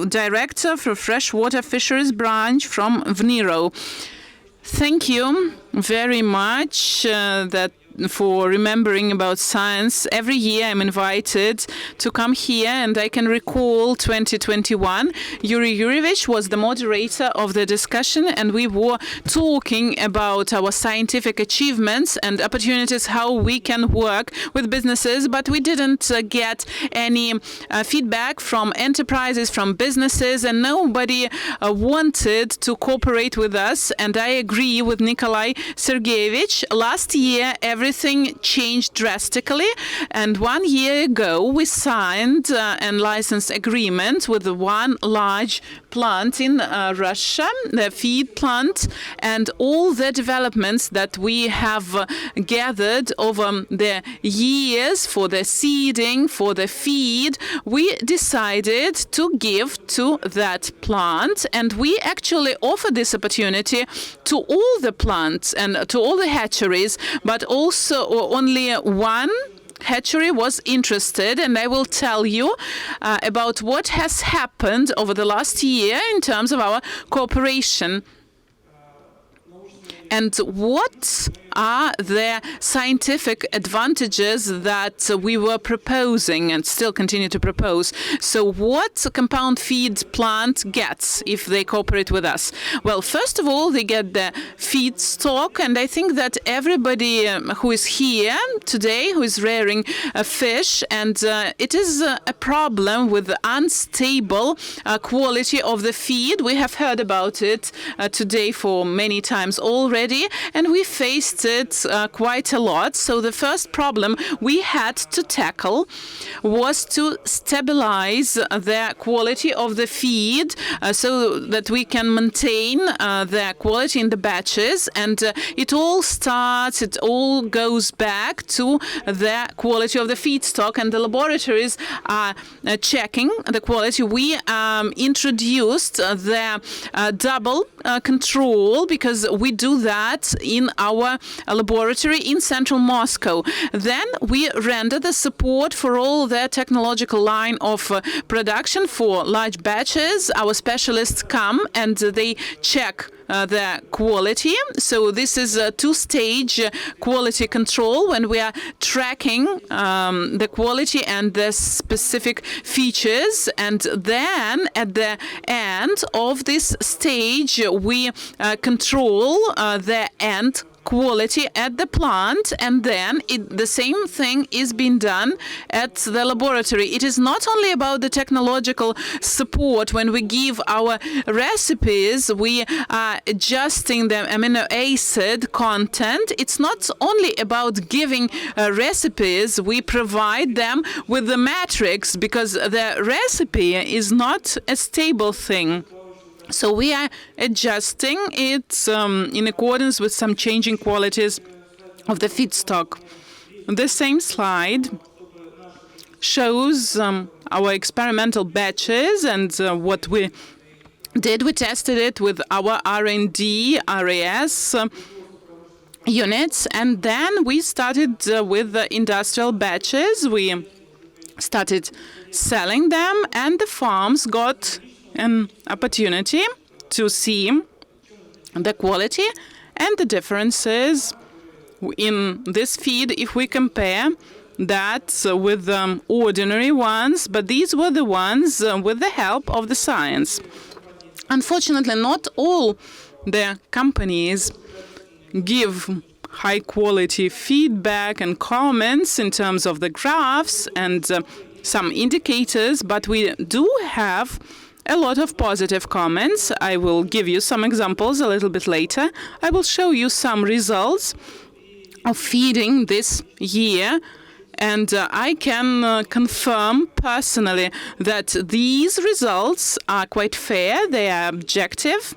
Director for Freshwater Fisheries Branch from VNIRO. Thank you very much for remembering about science. Every year I'm invited to come here, and I can recall 2021. Yuri Yurievich was the moderator of the discussion, and we were talking about our scientific achievements and opportunities, how we can work with businesses, but we didn't get any feedback from enterprises, from businesses, and nobody wanted to cooperate with us. And I agree with Nikolai Sergeyevich. Last year, everything changed drastically, and 1 year ago we signed and licensed agreement with 1 large plant in Russia, the feed plant, and all the developments that we have gathered over the years for the seeding, for the feed, we decided to give to that plant, and we actually offer this opportunity to all the plants and to all the hatcheries, but also only 1 hatchery was interested, and I will tell you about what has happened over the last year in terms of our cooperation. And what are the scientific advantages that we were proposing and still continue to propose? So what a compound feed plant gets if they cooperate with us? Well, first of all, they get the feed stock, and I think that everybody who is here today, who is rearing a fish, and it is a problem with the unstable quality of the feed. We have heard about it today for many times already, and we faced tested quite a lot. So the first problem we had to tackle was to stabilize the quality of the feed so that we can maintain the quality in the batches. And it all goes back to the quality of the feedstock, and the laboratories are checking the quality. We introduced the double control, because we do that in our laboratory in central Moscow. Then we render the support for all the technological line of production for large batches. Our specialists come and they check the quality. So this is a two-stage quality control when we are tracking the quality and the specific features. And then at the end of this stage, we control the end quality at the plant, and then the same thing is being done at the laboratory. It is not only about the technological support. When we give our recipes, we are adjusting the amino acid content. It's not only about giving recipes. We provide them with the metrics, because the recipe is not a stable thing. So we are adjusting it in accordance with some changing qualities of the feedstock. The same slide shows our experimental batches and what we did. We tested it with our R&D, RAS units, and then we started with the industrial batches. We started selling them, and the farms got an opportunity to see the quality and the differences in this feed if we compare that with ordinary ones, but these were the ones with the help of the science. Unfortunately, not all the companies give high quality feedback and comments in terms of the graphs and some indicators, but we do have a lot of positive comments. I will give you some examples a little bit later. I will show you some results of feeding this year, and I can confirm personally that these results are quite fair, they are objective.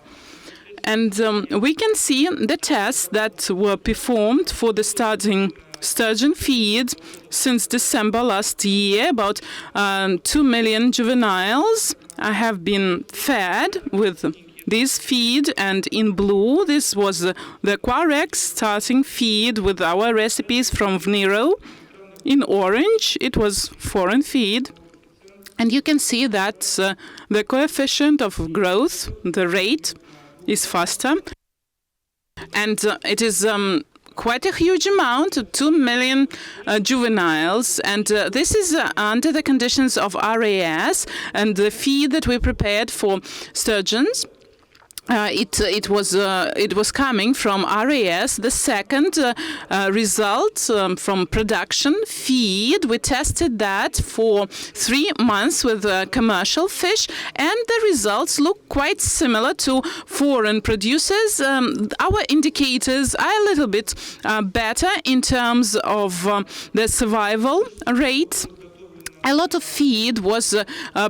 And we can see the tests that were performed for the starting sturgeon feed since December last year. About 2 million juveniles have been fed with this feed, and in blue this was the Quarex starting feed with our recipes from Vniro. In orange it was foreign feed, and you can see that the coefficient of growth, the rate, is faster, and it is quite a huge amount, 2 million juveniles, and this is under the conditions of RAS, and the feed that we prepared for sturgeons. It was coming from RAS. The second result from production feed, we tested that for 3 months with commercial fish, and the results look quite similar to foreign producers. Our indicators are a little bit better in terms of the survival rate. A lot of feed was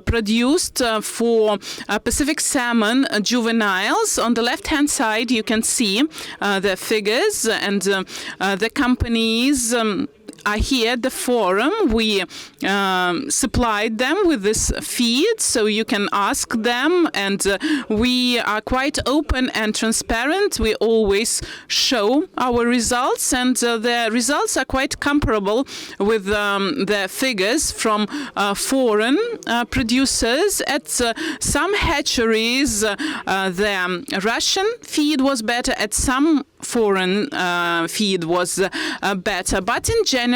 produced for Pacific salmon juveniles. On the left-hand side, you can see the figures, and the companies are here at the forum. We supplied them with this feed, so you can ask them, and we are quite open and transparent. We always show our results, and the results are quite comparable with the figures from foreign producers. At some hatcheries, the Russian feed was better, at some foreign feed was better, but in general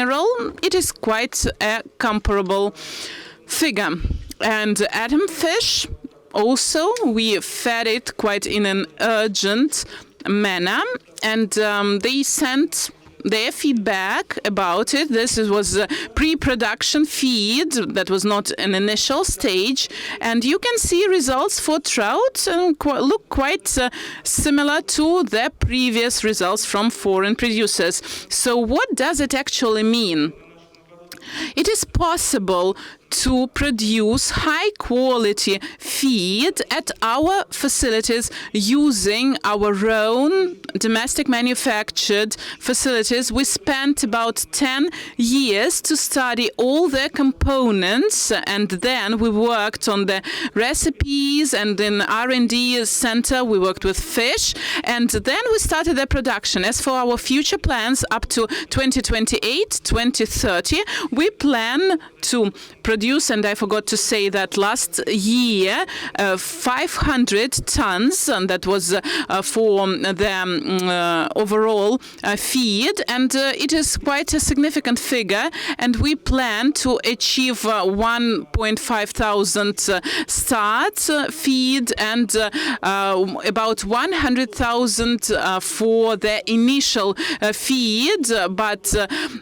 it is quite a comparable figure. And Atom fish also, we fed it quite in an urgent manner, and they sent their feedback about it. This was a pre-production feed that was not an initial stage, and you can see results for trout look quite similar to the previous results from foreign producers. So what does it actually mean? It is possible to produce high-quality feed at our facilities using our own domestic manufactured facilities. We spent about 10 years to study all the components, and then we worked on the recipes, and in R&D center we worked with fish, and then we started the production. As for our future plans up to 2028, 2030, we plan to produce, and I forgot to say that last year, 500 tons, and that was for the overall feed, and it is quite a significant figure, and we plan to achieve 1.5 thousand start feed and about 100,000 for the initial feed, but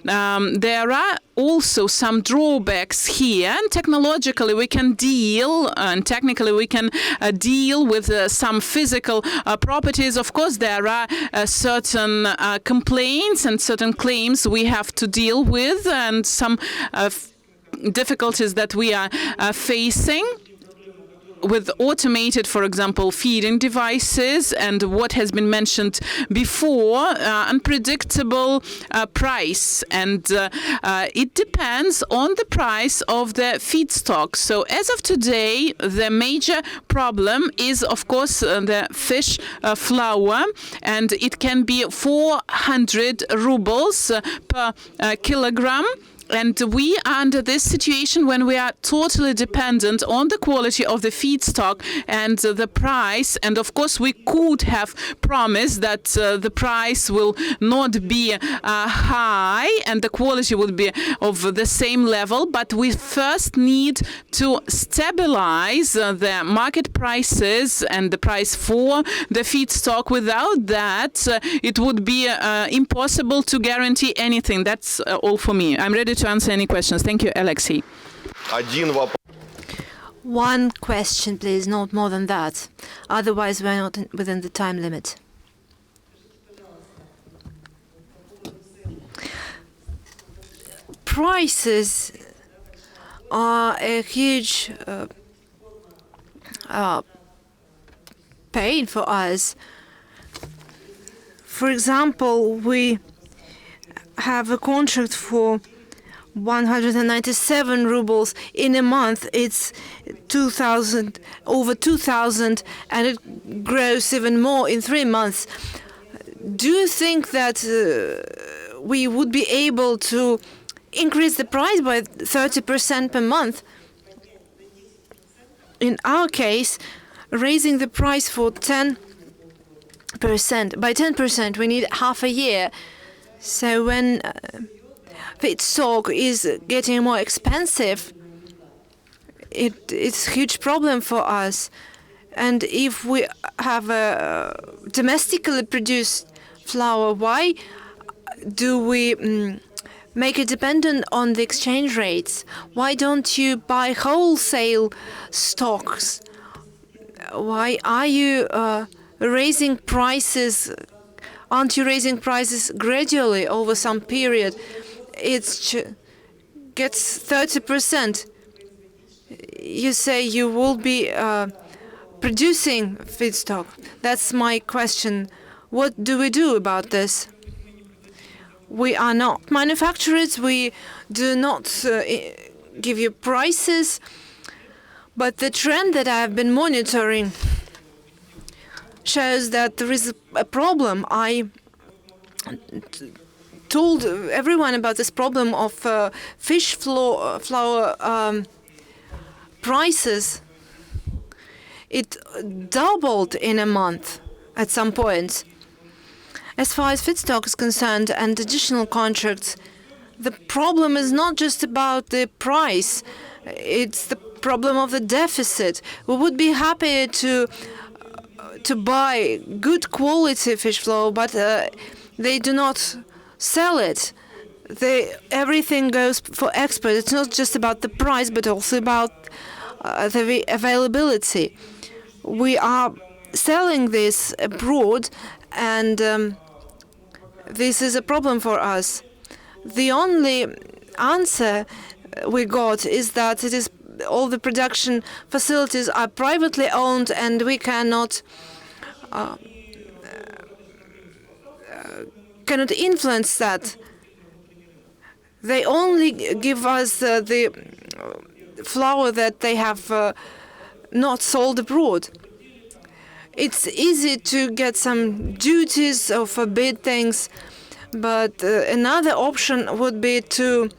there are also some drawbacks here, and technologically we can deal, and technically we can deal with some physical properties. Of course, there are certain complaints and certain claims we have to deal with, and some difficulties that we are facing with automated, for example, feeding devices, and what has been mentioned before, unpredictable price, and it depends on the price of the feedstock. So as of today, the major problem is, of course, the fish flour, and it can be 400 rubles per kilogram. And we are under this situation when we are totally dependent on the quality of the feedstock and the price. And of course, we could have promised that the price will not be high and the quality would be of the same level. But we first need to stabilize the market prices and the price for the feedstock. Without that, it would be impossible to guarantee anything. That's all for me. I'm ready to answer any questions. Thank you, Alexei. One question, please, not more than that. Otherwise, we're not within the time limit. Prices are a huge pain for us. For example, we have a contract for 197 rubles in a month. It's 2,000, over 2,000, and it grows even more in 3 months. Do you think that we would be able to increase the price by 30% per month? In our case, raising the price for 10%, by 10%, we need half a year. So when feedstock is getting more expensive, it's a huge problem for us. And if we have a domestically produced flour, why do we make it dependent on the exchange rates? Why don't you buy wholesale stocks? Why are you raising prices? Aren't you raising prices gradually over some period? It gets 30%. You say you will be producing feedstock. That's my question. What do we do about this? We are not manufacturers. We do not give you prices. But the trend that I've been monitoring shows that there is a problem. I told everyone about this problem of fish flour prices. It doubled in a month at some point. As far as feedstock is concerned and additional contracts, the problem is not just about the price. It's the problem of the deficit. We would be happy to buy good quality fish flour, but they do not sell it. Everything goes for export. It's not just about the price, but also about the availability. We are selling this abroad, and this is a problem for us. The only answer we got is that all the production facilities are privately owned, and we cannot influence that. They only give us the flour that they have not sold abroad. It's easy to get some duties or forbid things, but another option would be to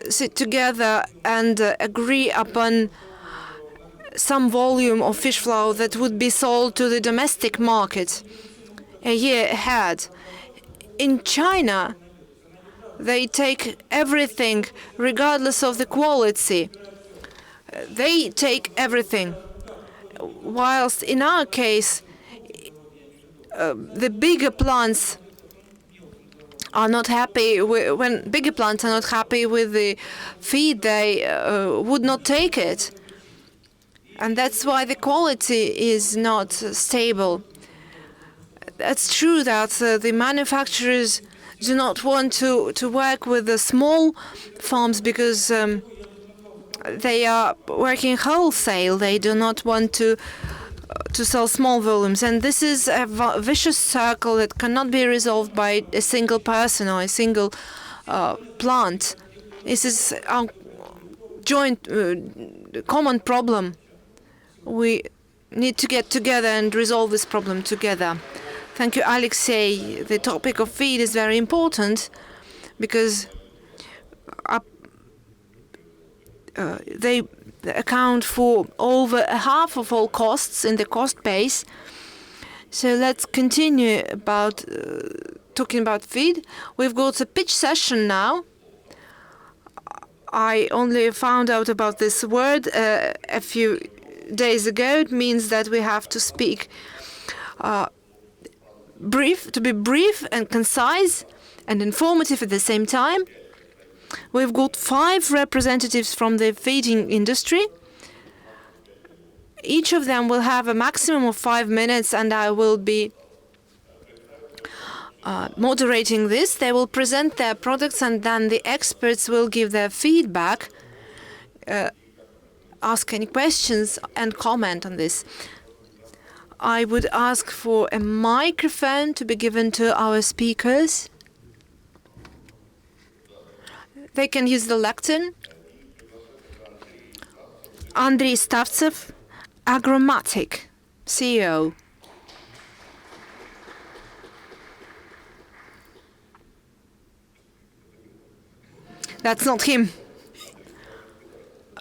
sit together and agree upon some volume of fish flour that would be sold to the domestic market a year ahead. In China, they take everything regardless of the quality. They take everything. Whilst in our case, the bigger plants are not happy. When bigger plants are not happy with the feed, they would not take it. And that's why the quality is not stable. That's true that the manufacturers do not want to work with the small farms because they are working wholesale. They do not want to sell small volumes, and this is a vicious circle that cannot be resolved by a single person or a single plant. This is our joint common problem. We need to get together and resolve this problem together. Thank you, Alexei. The topic of feed is very important because they account for over half of all costs in the cost base. So let's continue about talking about feed. We've got a pitch session now. I only found out about this word a few days ago. It means that we have to speak to be brief and concise and informative at the same time. We've got 5 representatives from the feeding industry. Each of them will have a maximum of 5 minutes, and I will be moderating this. They will present their products, and then the experts will give their feedback, ask any questions, and comment on this. I would ask for a microphone to be given to our speakers. They can use the lectern. Andrei Stavtsev, Agromatic, CEO. That's not him.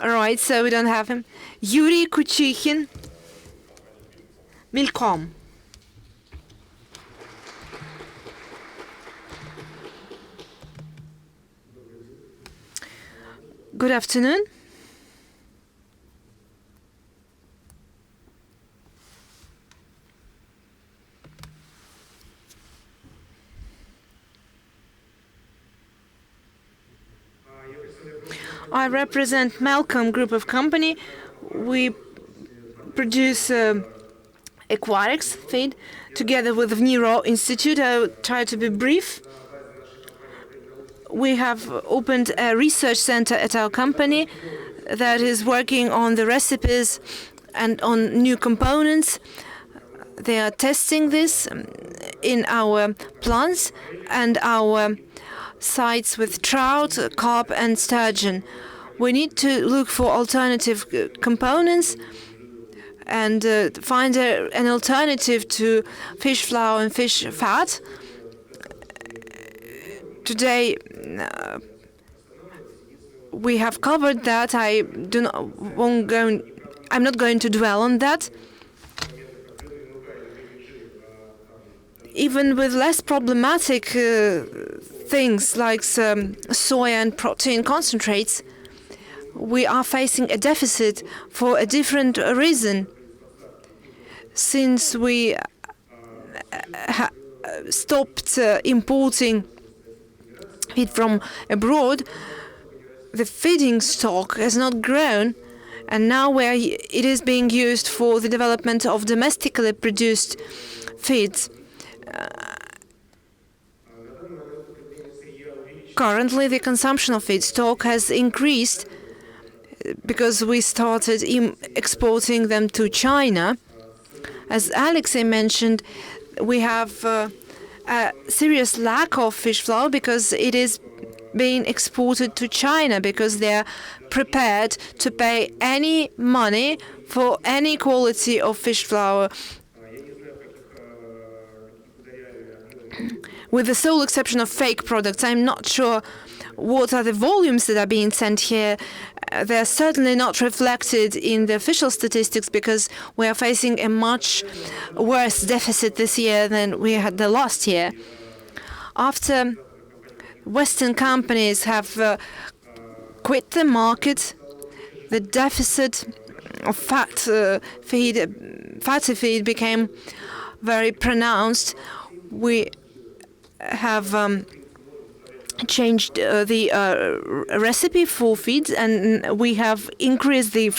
All right, so we don't have him. Yuri Kuchikhin, Milcom. Good afternoon. I represent Malcolm Group of Company. We produce aquatics feed together with the Neuro Institute. I will try to be brief. We have opened a research center at our company that is working on the recipes and on new components. They are testing this in our plants and our sites with trout, carp and sturgeon. We need to look for alternative components and find an alternative to fish flour and fish fat. Today, we have covered that. I'm not going to dwell on that. Even with less problematic things like soy and protein concentrates, we are facing a deficit for a different reason. Since we stopped importing feed from abroad, the feeding stock has not grown, and now where it is being used for the development of domestically produced feeds. Currently, the consumption of feed stock has increased because we started exporting them to China. As Alexei mentioned, we have a serious lack of fish flour because it is being exported to China, because they're prepared to pay any money for any quality of fish flour, with the sole exception of fake products. I'm not sure what are the volumes that are being sent here. They're certainly not reflected in the official statistics because we are facing a much worse deficit this year than we had the last year. After Western companies have quit the market, the deficit of fatty feed became very pronounced. We have changed the recipe for feeds, and we have increased the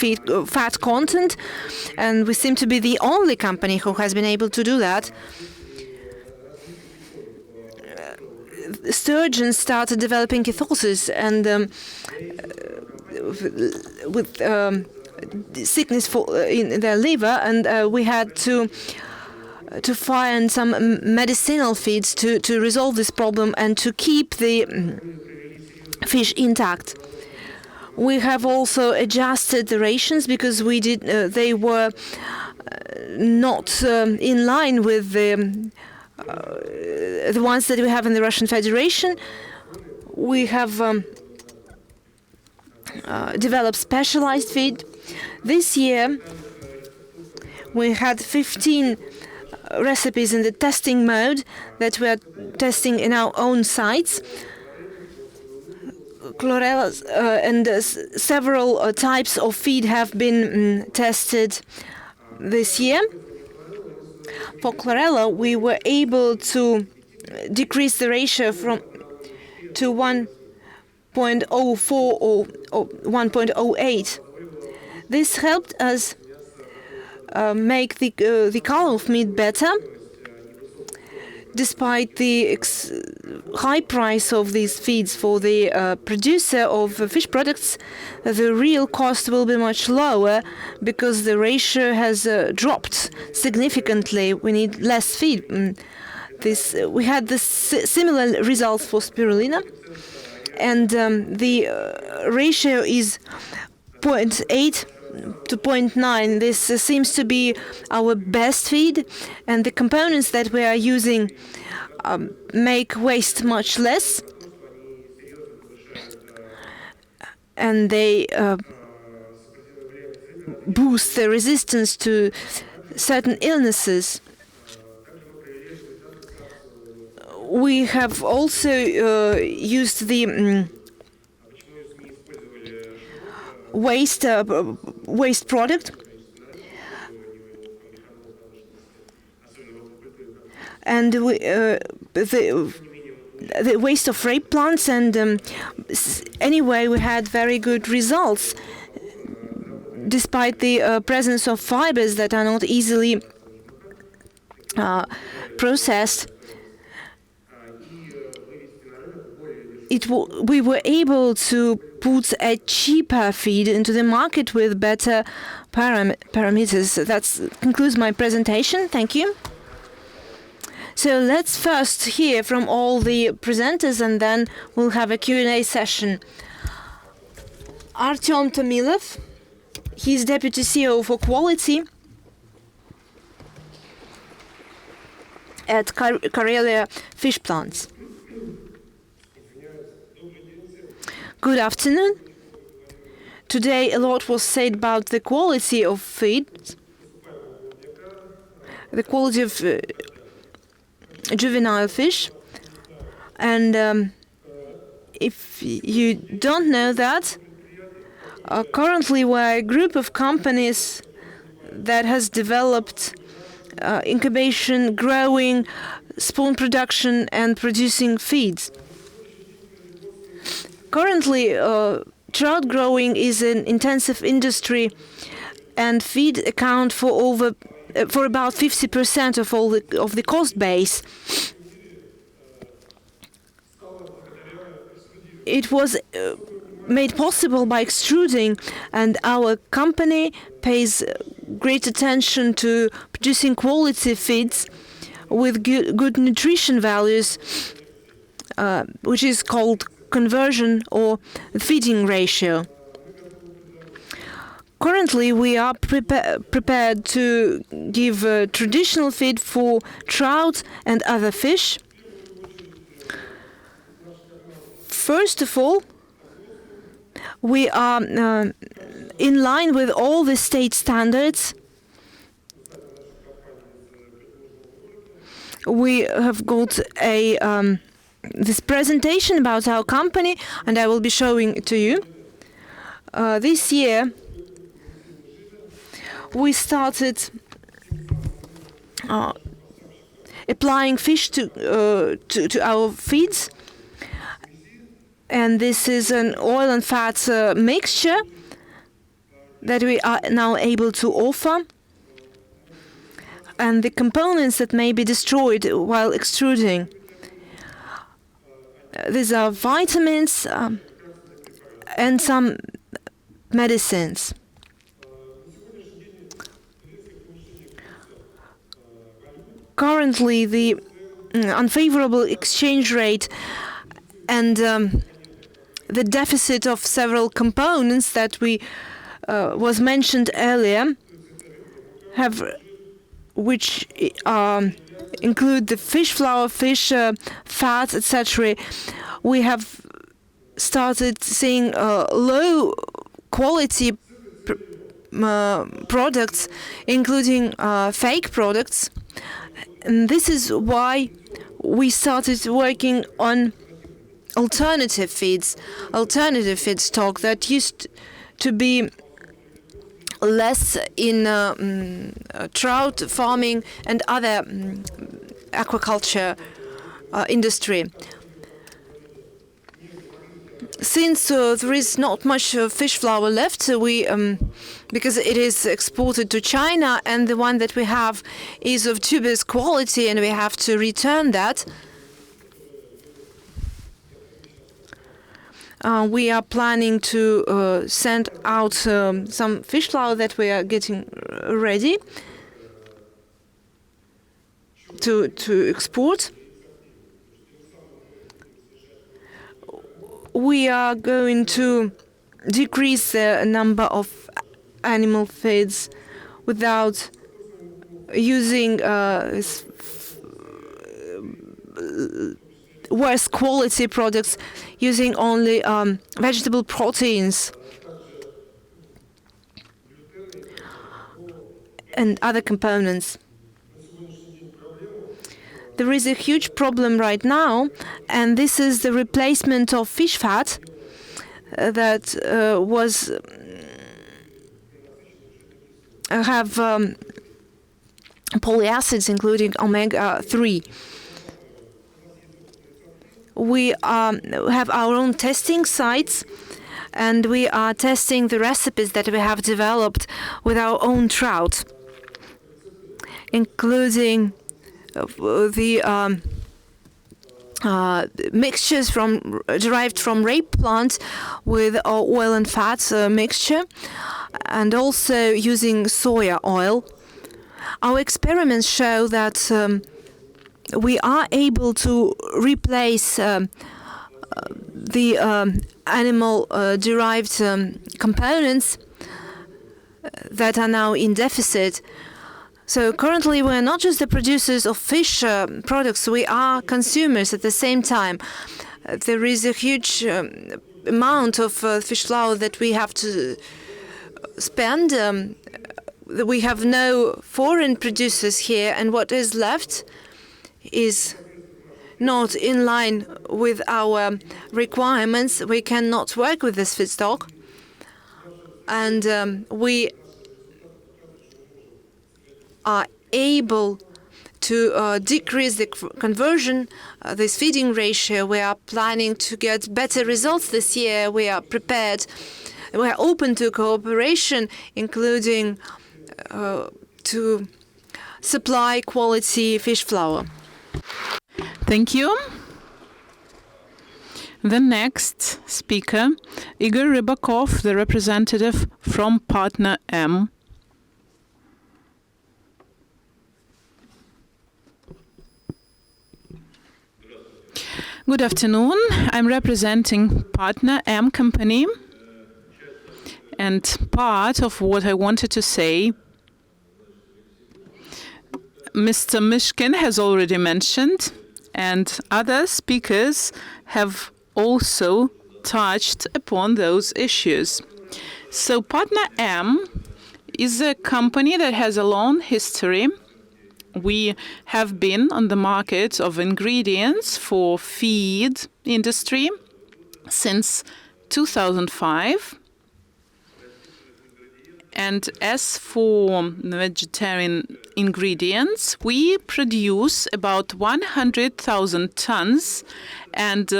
fat content, and we seem to be the only company who has been able to do that. Sturgeons started developing kethosis and with sickness in their liver, and we had to find some medicinal feeds to resolve this problem and to keep the fish intact. We have also adjusted the rations because they were not in line with the ones that we have in the Russian Federation. We have developed specialized feed. This year we had 15 recipes in the testing mode that we are testing in our own sites. Chlorella and several types of feed have been tested this year. For chlorella, we were able to decrease the ratio to 1.04 or 1.08. This helped us make the color of meat better. Despite the high price of these feeds for the producer of fish products, the real cost will be much lower because the ratio has dropped significantly. We need less feed. We had similar results for spirulina, and the ratio is 0.8 to 0.9. This seems to be our best feed, and the components that we are using make waste much less, and they boost the resistance to certain illnesses. We have also used the waste product, and the waste of rape plants, and anyway we had very good results despite the presence of fibers that are not easily processed. We were able to put a cheaper feed into the market with better parameters. That concludes my presentation. Thank you. So let's first hear from all the presenters, and then we'll have a Q&A session. Artyom Tomilov, he's Deputy CEO for Quality at Karelia Fish Plants. Good afternoon. Today a lot was said about the quality of feed, the quality of juvenile fish, and if you don't know that, currently we're a group of companies that has developed incubation, growing, spawn production and producing feeds. Currently, trout growing is an intensive industry, and feed account for about 50% of the cost base. It was made possible by extruding, and our company pays great attention to producing quality feeds with good nutrition values, which is called conversion or feeding ratio. Currently, we are prepared to give traditional feed for trout and other fish. First of all, we are in line with all the state standards. We have got this presentation about our company, and I will be showing it to you. This year, we started applying fish to our feeds, and this is an oil and fat mixture that we are now able to offer. And the components that may be destroyed while extruding. These are vitamins and some medicines. Currently, the unfavorable exchange rate and the deficit of several components that was mentioned earlier which include the fish flour, fish fats, etc. We have started seeing low quality products, including fake products. And this is why we started working on alternative feedstock that used to be less in trout farming and other aquaculture industry. Since there is not much fish flour left, because it is exported to China, and the one that we have is of dubious quality, and we have to return that. We are planning to send out some fish flour that we are getting ready to export. We are going to decrease the number of animal feeds without using worse quality products, using only vegetable proteins and other components. There is a huge problem right now, and this is the replacement of fish fat that have polyacids, including omega-3. We have our own testing sites, and we are testing the recipes that we have developed with our own trout, including the mixtures derived from rape plant with oil and fat mixture, and also using soya oil. Our experiments show that we are able to replace the animal derived components that are now in deficit. So currently we are not just the producers of fish products, we are consumers at the same time. There is a huge amount of fish flour that we have to spend. We have no foreign producers here, and what is left is not in line with our requirements. We cannot work with this feedstock, and we are able to decrease the conversion, this feeding ratio. We are planning to get better results this year. We are prepared. We are open to cooperation, including to supply quality fish flour. Thank you. The next speaker, Igor Rybakov, the representative from Partner M. Good afternoon. I'm representing Partner M company, and part of what I wanted to say, Mr. Mishkin has already mentioned, and other speakers have also touched upon those issues. So Partner M is a company that has a long history. We have been on the market of ingredients for feed industry since 2005. And as for vegetarian ingredients, we produce about 100,000 tons, and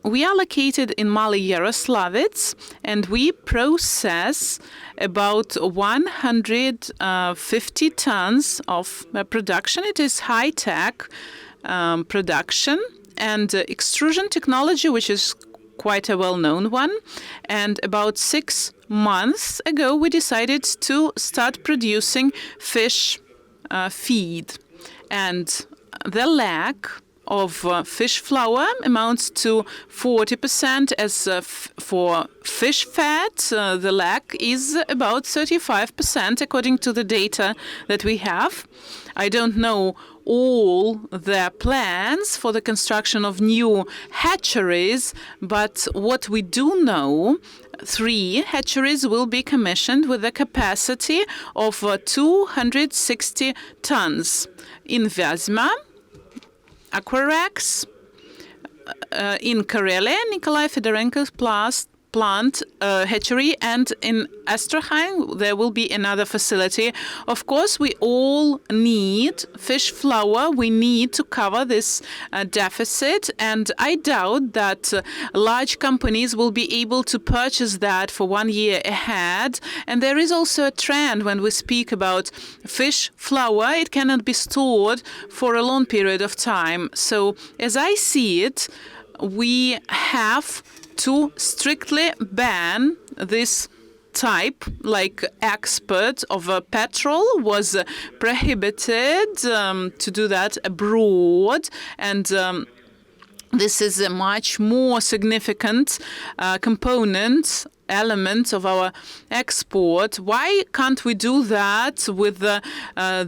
we are located in Mali Yaroslavets, and we process about 150 tons of production. It is high-tech production and extrusion technology, which is quite a well-known one. And about 6 months ago, we decided to start producing fish feed. And the lack of fish flour amounts to 40%. As for fish fat, the lack is about 35%, according to the data that we have. I don't know all their plans for the construction of new hatcheries, but what we do know, 3 hatcheries will be commissioned with a capacity of 260 tons in Vyazma, Aquarex, in Karelia, Nikolai Fedorenko's plant hatchery, and in Astrakhan there will be another facility. Of course, we all need fish flour. We need to cover this deficit, and I doubt that large companies will be able to purchase that for 1 year ahead. And there is also a trend when we speak about fish flour. It cannot be stored for a long period of time. So as I see it, we have to strictly ban this type, like export of petrol was prohibited to do that abroad, and this is a much more significant element of our export. Why can't we do that with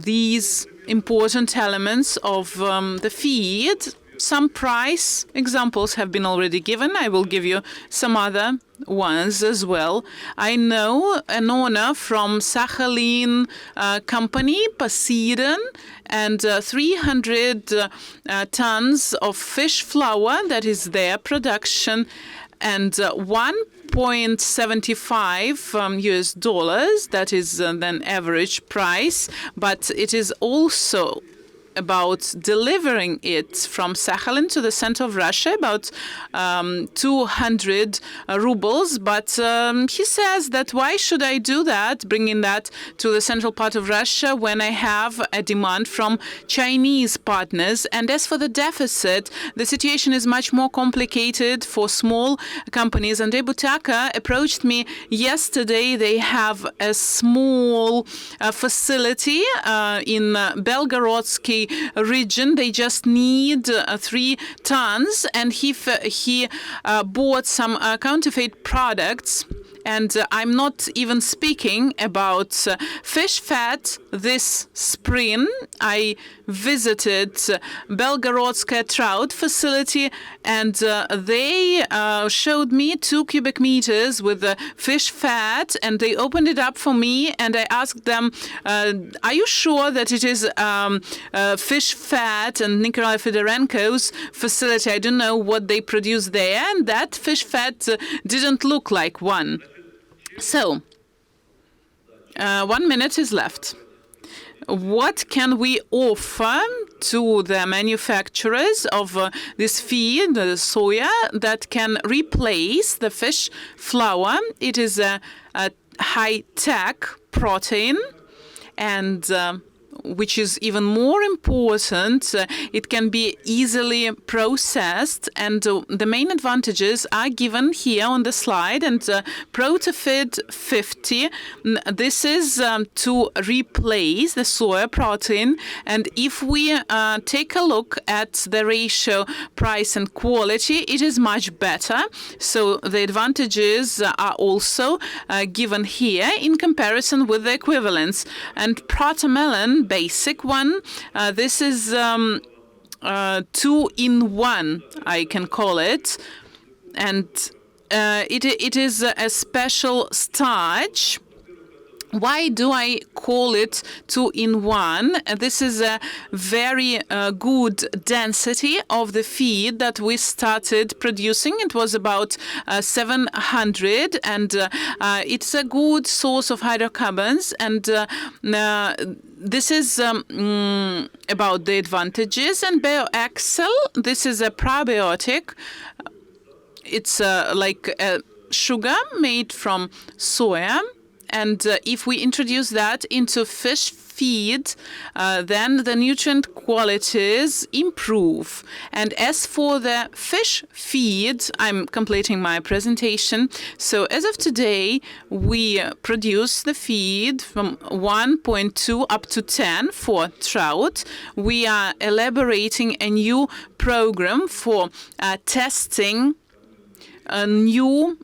these important elements of the feed? Some price examples have been already given. I will give you some other ones as well. I know an owner from Sakhalin company, Poseidon, and 300 tons of fish flour, that is their production, and 1.75 US dollars, that is then average price, but it is also about delivering it from Sakhalin to the center of Russia, about 200 rubles. But he says that why should I do that, bringing that to the central part of Russia, when I have a demand from Chinese partners? And as for the deficit, the situation is much more complicated for small companies. And Butaka approached me yesterday. They have a small facility in Belgorodsky region. They just need 3 tons, and he bought some counterfeit products. And I'm not even speaking about fish fat. This spring, I visited Belgorodskaya trout facility, and they showed me 2 cubic meters with fish fat, and they opened it up for me, and I asked them, are you sure that it is fish fat? And Nikolai Fedorenko's facility, I don't know what they produce there, and that fish fat didn't look like one. So, 1 minute is left. What can we offer to the manufacturers of this feed, the soya, that can replace the fish flour. It is a high-tech protein, and which is even more important, it can be easily processed, and the main advantages are given here on the slide. And Protofid 50, this is to replace the soy protein. And if we take a look at the ratio price and quality, it is much better. So the advantages are also given here in comparison with the equivalents. And Protomelon, basic one, this is 2-in-1, I can call it, and it is a special starch. Why do I call it 2-in-1? This is a very good density of the feed that we started producing. It was about 700, and it's a good source of hydrocarbons. And this is about the advantages. And BioAxel, this is a probiotic. It's like a sugar made from soya. And if we introduce that into fish feed, then the nutrient qualities improve. And as for the fish feed, I'm completing my presentation. So as of today, we produce the feed from 1.2 up to 10 for trout. We are elaborating a new program for testing new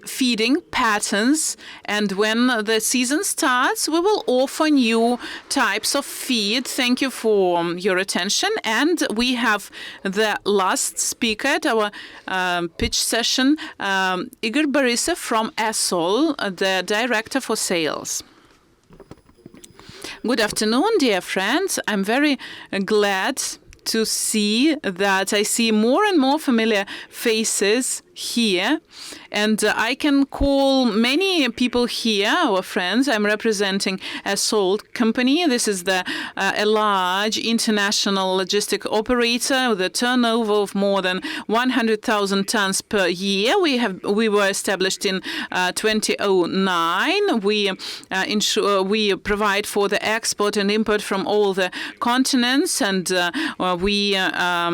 feeding patterns, and when the season starts, we will offer new types of feed. Thank you for your attention. And we have the last speaker at our pitch session, Igor Borisov from ESOL, the Director for Sales. Good afternoon, dear friends. I'm very glad to see that I see more and more familiar faces here, and I can call many people here our friends. I'm representing a salt company. This is a large international logistic operator with a turnover of more than 100,000 tons per year. We were established in 2009. We provide for the export and import from all the continents, and we are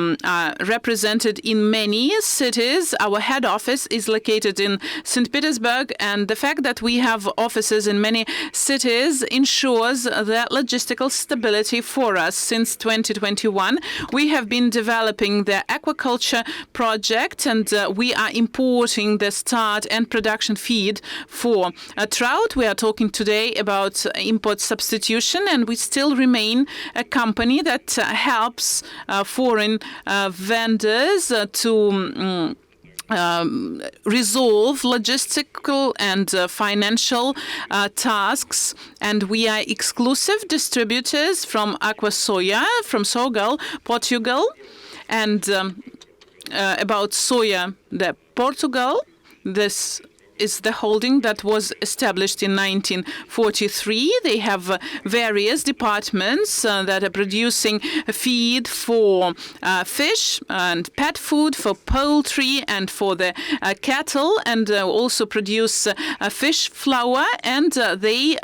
represented in many cities. Our head office is located in St. Petersburg, and the fact that we have offices in many cities ensures the logistical stability for us. Since 2021, we have been developing the aquaculture project, and we are importing the start and production feed for trout. We are talking today about import substitution, and we still remain a company that helps foreign vendors to resolve logistical and financial tasks, and we are exclusive distributors from Aquasoya, from Sogal, Portugal, and about soya, the Portugal. This is the holding that was established in 1943. They have various departments that are producing feed for fish and pet food, for poultry and for the cattle, and also produce fish flour, and they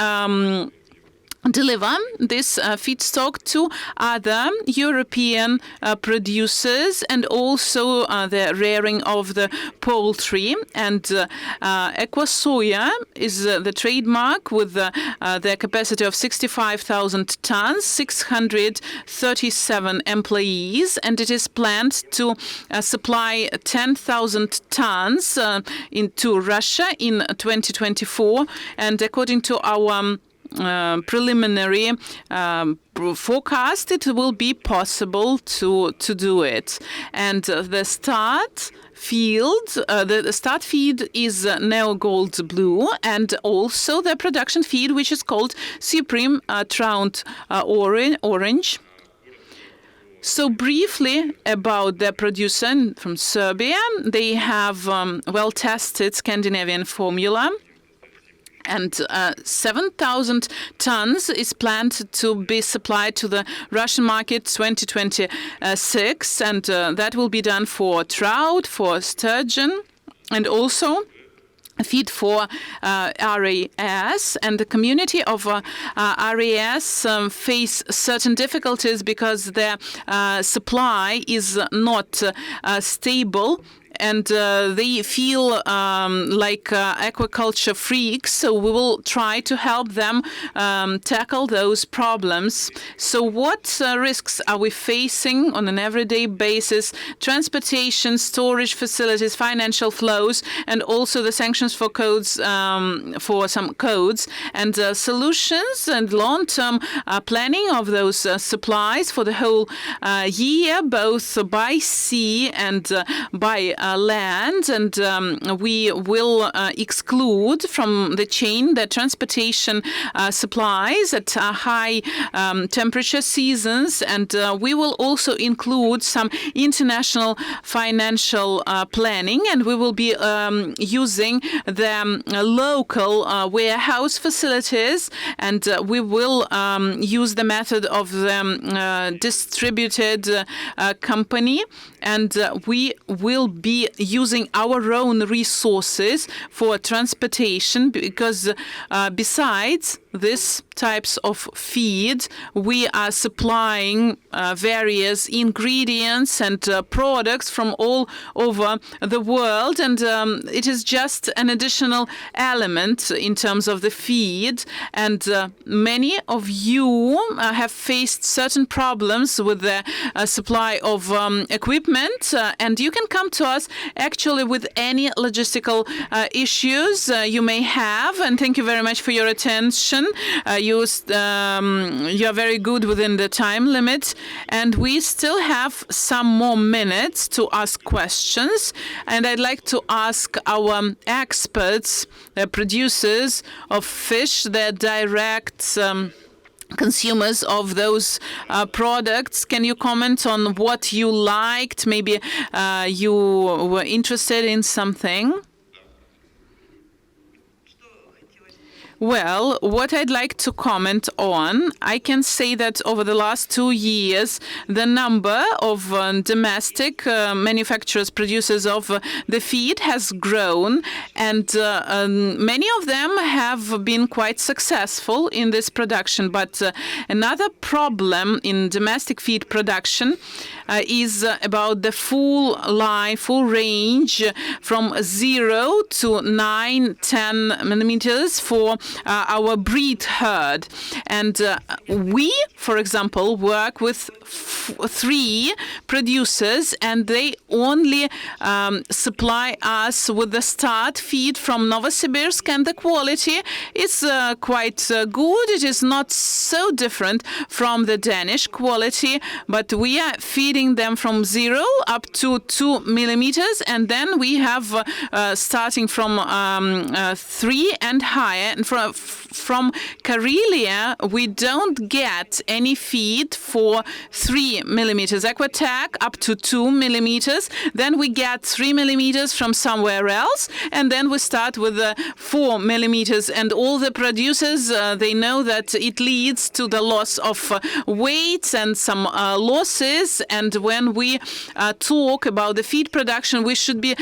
deliver this feedstock to other European producers, and also the rearing of the poultry. And Aquasoya is the trademark with the capacity of 65,000 tons, 637 employees, and it is planned to supply 10,000 tons into Russia in 2024. And according to our preliminary forecast, it will be possible to do it. And the start field, the start feed is Neo Gold Blue, and also the production feed, which is called Supreme Trout Orange. So briefly about the producer from Serbia. They have well-tested Scandinavian formula, And 7,000 tons is planned to be supplied to the Russian market 2026, and that will be done for trout, for sturgeon, and also feed for RAS. And the community of RAS face certain difficulties because their supply is not stable. And they feel like aquaculture freaks, so we will try to help them tackle those problems. So what risks are we facing on an everyday basis? Transportation, storage facilities, financial flows, and also the sanctions for codes, for some codes, and solutions and long-term planning of those supplies for the whole year, both by sea and by land, and we will exclude from the chain the transportation supplies at high temperature seasons, and we will also include some international financial planning, and we will be using the local warehouse facilities, and we will use the method of the distributed company, and we will be using our own resources for transportation, because besides these types of feed, we are supplying various ingredients and products from all over the world, and it is just an additional element in terms of the feed. And many of you have faced certain problems with the supply of equipment, and you can come to us actually with any logistical issues you may have. And thank you very much for your attention. You are very good within the time limit, and we still have some more minutes to ask questions. And I'd like to ask our experts, the producers of fish, the direct consumers of those products. Can you comment on what you liked? Maybe you were interested in something. Well, what I'd like to comment on, I can say that over the last 2 years, the number of domestic manufacturers, producers of the feed has grown, and many of them have been quite successful in this production. But another problem in domestic feed production is about the full line, full range from 0 to 9-10 millimeters for our breed herd. And we, for example, work with 3 producers, and they only supply us with the start feed from Novosibirsk, and the quality is quite good. It is not so different from the Danish quality, but we are feeding them from 0 up to 2 millimeters, and then we have starting from 3 and higher. And from Karelia, we don't get any feed for 3 millimeters. Aquatac up to 2 millimeters. Then we get 3 millimeters from somewhere else, and then we start with 4 millimeters. And all the producers, they know that it leads to the loss of weight and some losses. And when we talk about the feed production, we should be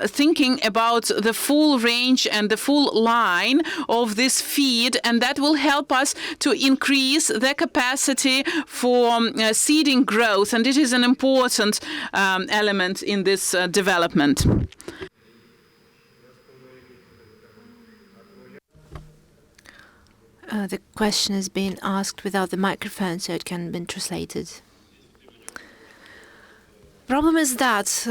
thinking about the full range and the full line of this feed, and that will help us to increase the capacity for seeding growth, and it is an important element in this development. The question is being asked without the microphone, so it can be translated. Problem is that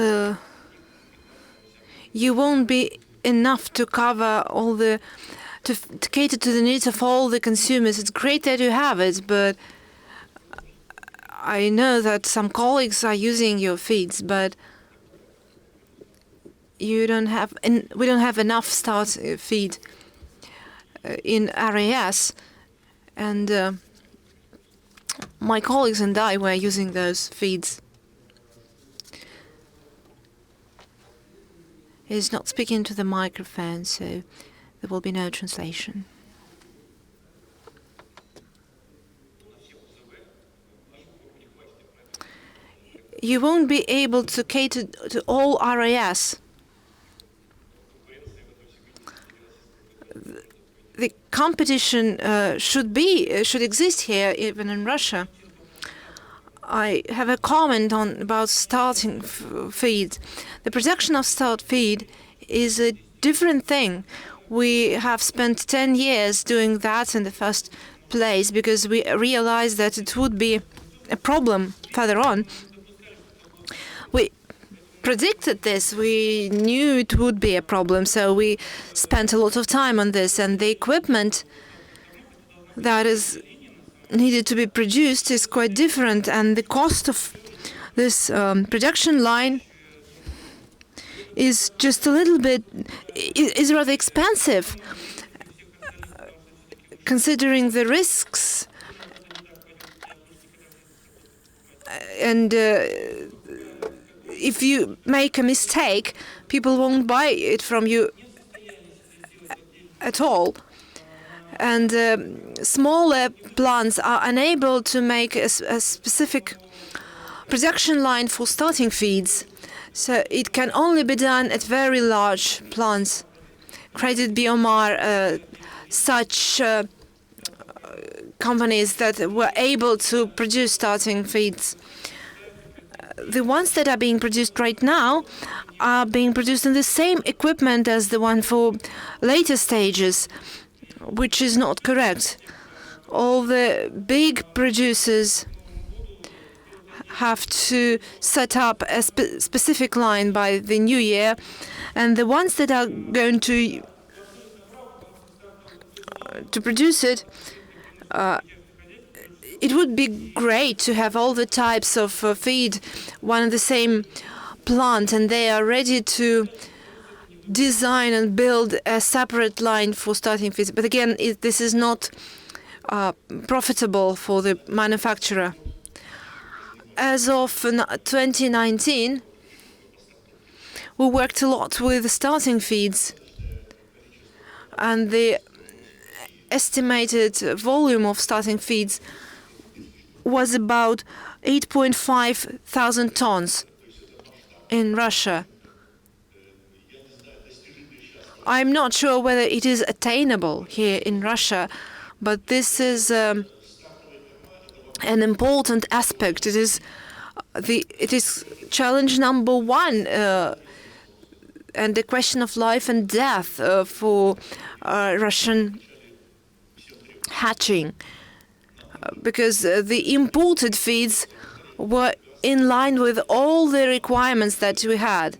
you won't be enough to cover all the to cater to the needs of all the consumers. It's great that you have it, but I know that some colleagues are using your feeds, but you don't have, and we don't have enough start feed in RAS, and my colleagues and I were using those feeds. He's not speaking to the microphone, so There will be no translation. You won't be able to cater to all RAS. The competition should exist here, even in Russia. I have a comment about starting feed. The production of start feed is a different thing. We have spent 10 years doing that in the first place because we realized that it would be a problem further on. We predicted this. We knew it would be a problem, so we spent a lot of time on this. And the equipment that is needed to be produced is quite different, and the cost of this production line is just a little bit is rather expensive, considering the risks. And if you make a mistake, people won't buy it from you at all. And smaller plants are unable to make a specific production line for starting feeds. So it can only be done at very large plants. Credit Biomar, such companies that were able to produce starting feeds. The ones that are being produced right now are being produced in the same equipment as the one for later stages, which is not correct. All the big producers have to set up a specific line by the new year, and the ones that are going to produce it, it would be great to have all the types of feed one and the same plant, and they are ready to design and build a separate line for starting feeds. But again, this is not profitable for the manufacturer. As of 2019, we worked a lot with starting feeds, and the estimated volume of starting feeds was about 8.5 thousand tons in Russia. I'm not sure whether it is attainable here in Russia, but this is an important aspect. It is challenge number one, and the question of life and death for Russian hatching, because the imported feeds were in line with all the requirements that we had,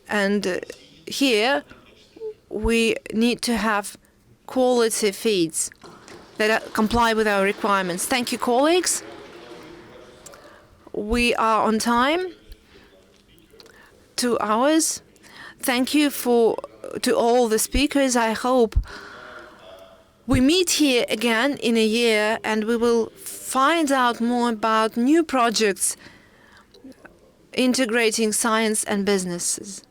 and here we need to have quality feeds that comply with our requirements. Thank you, colleagues. We are on time, 2 hours. Thank you to all the speakers. I hope we meet here again in a year, and we will find out more about new projects integrating science and businesses.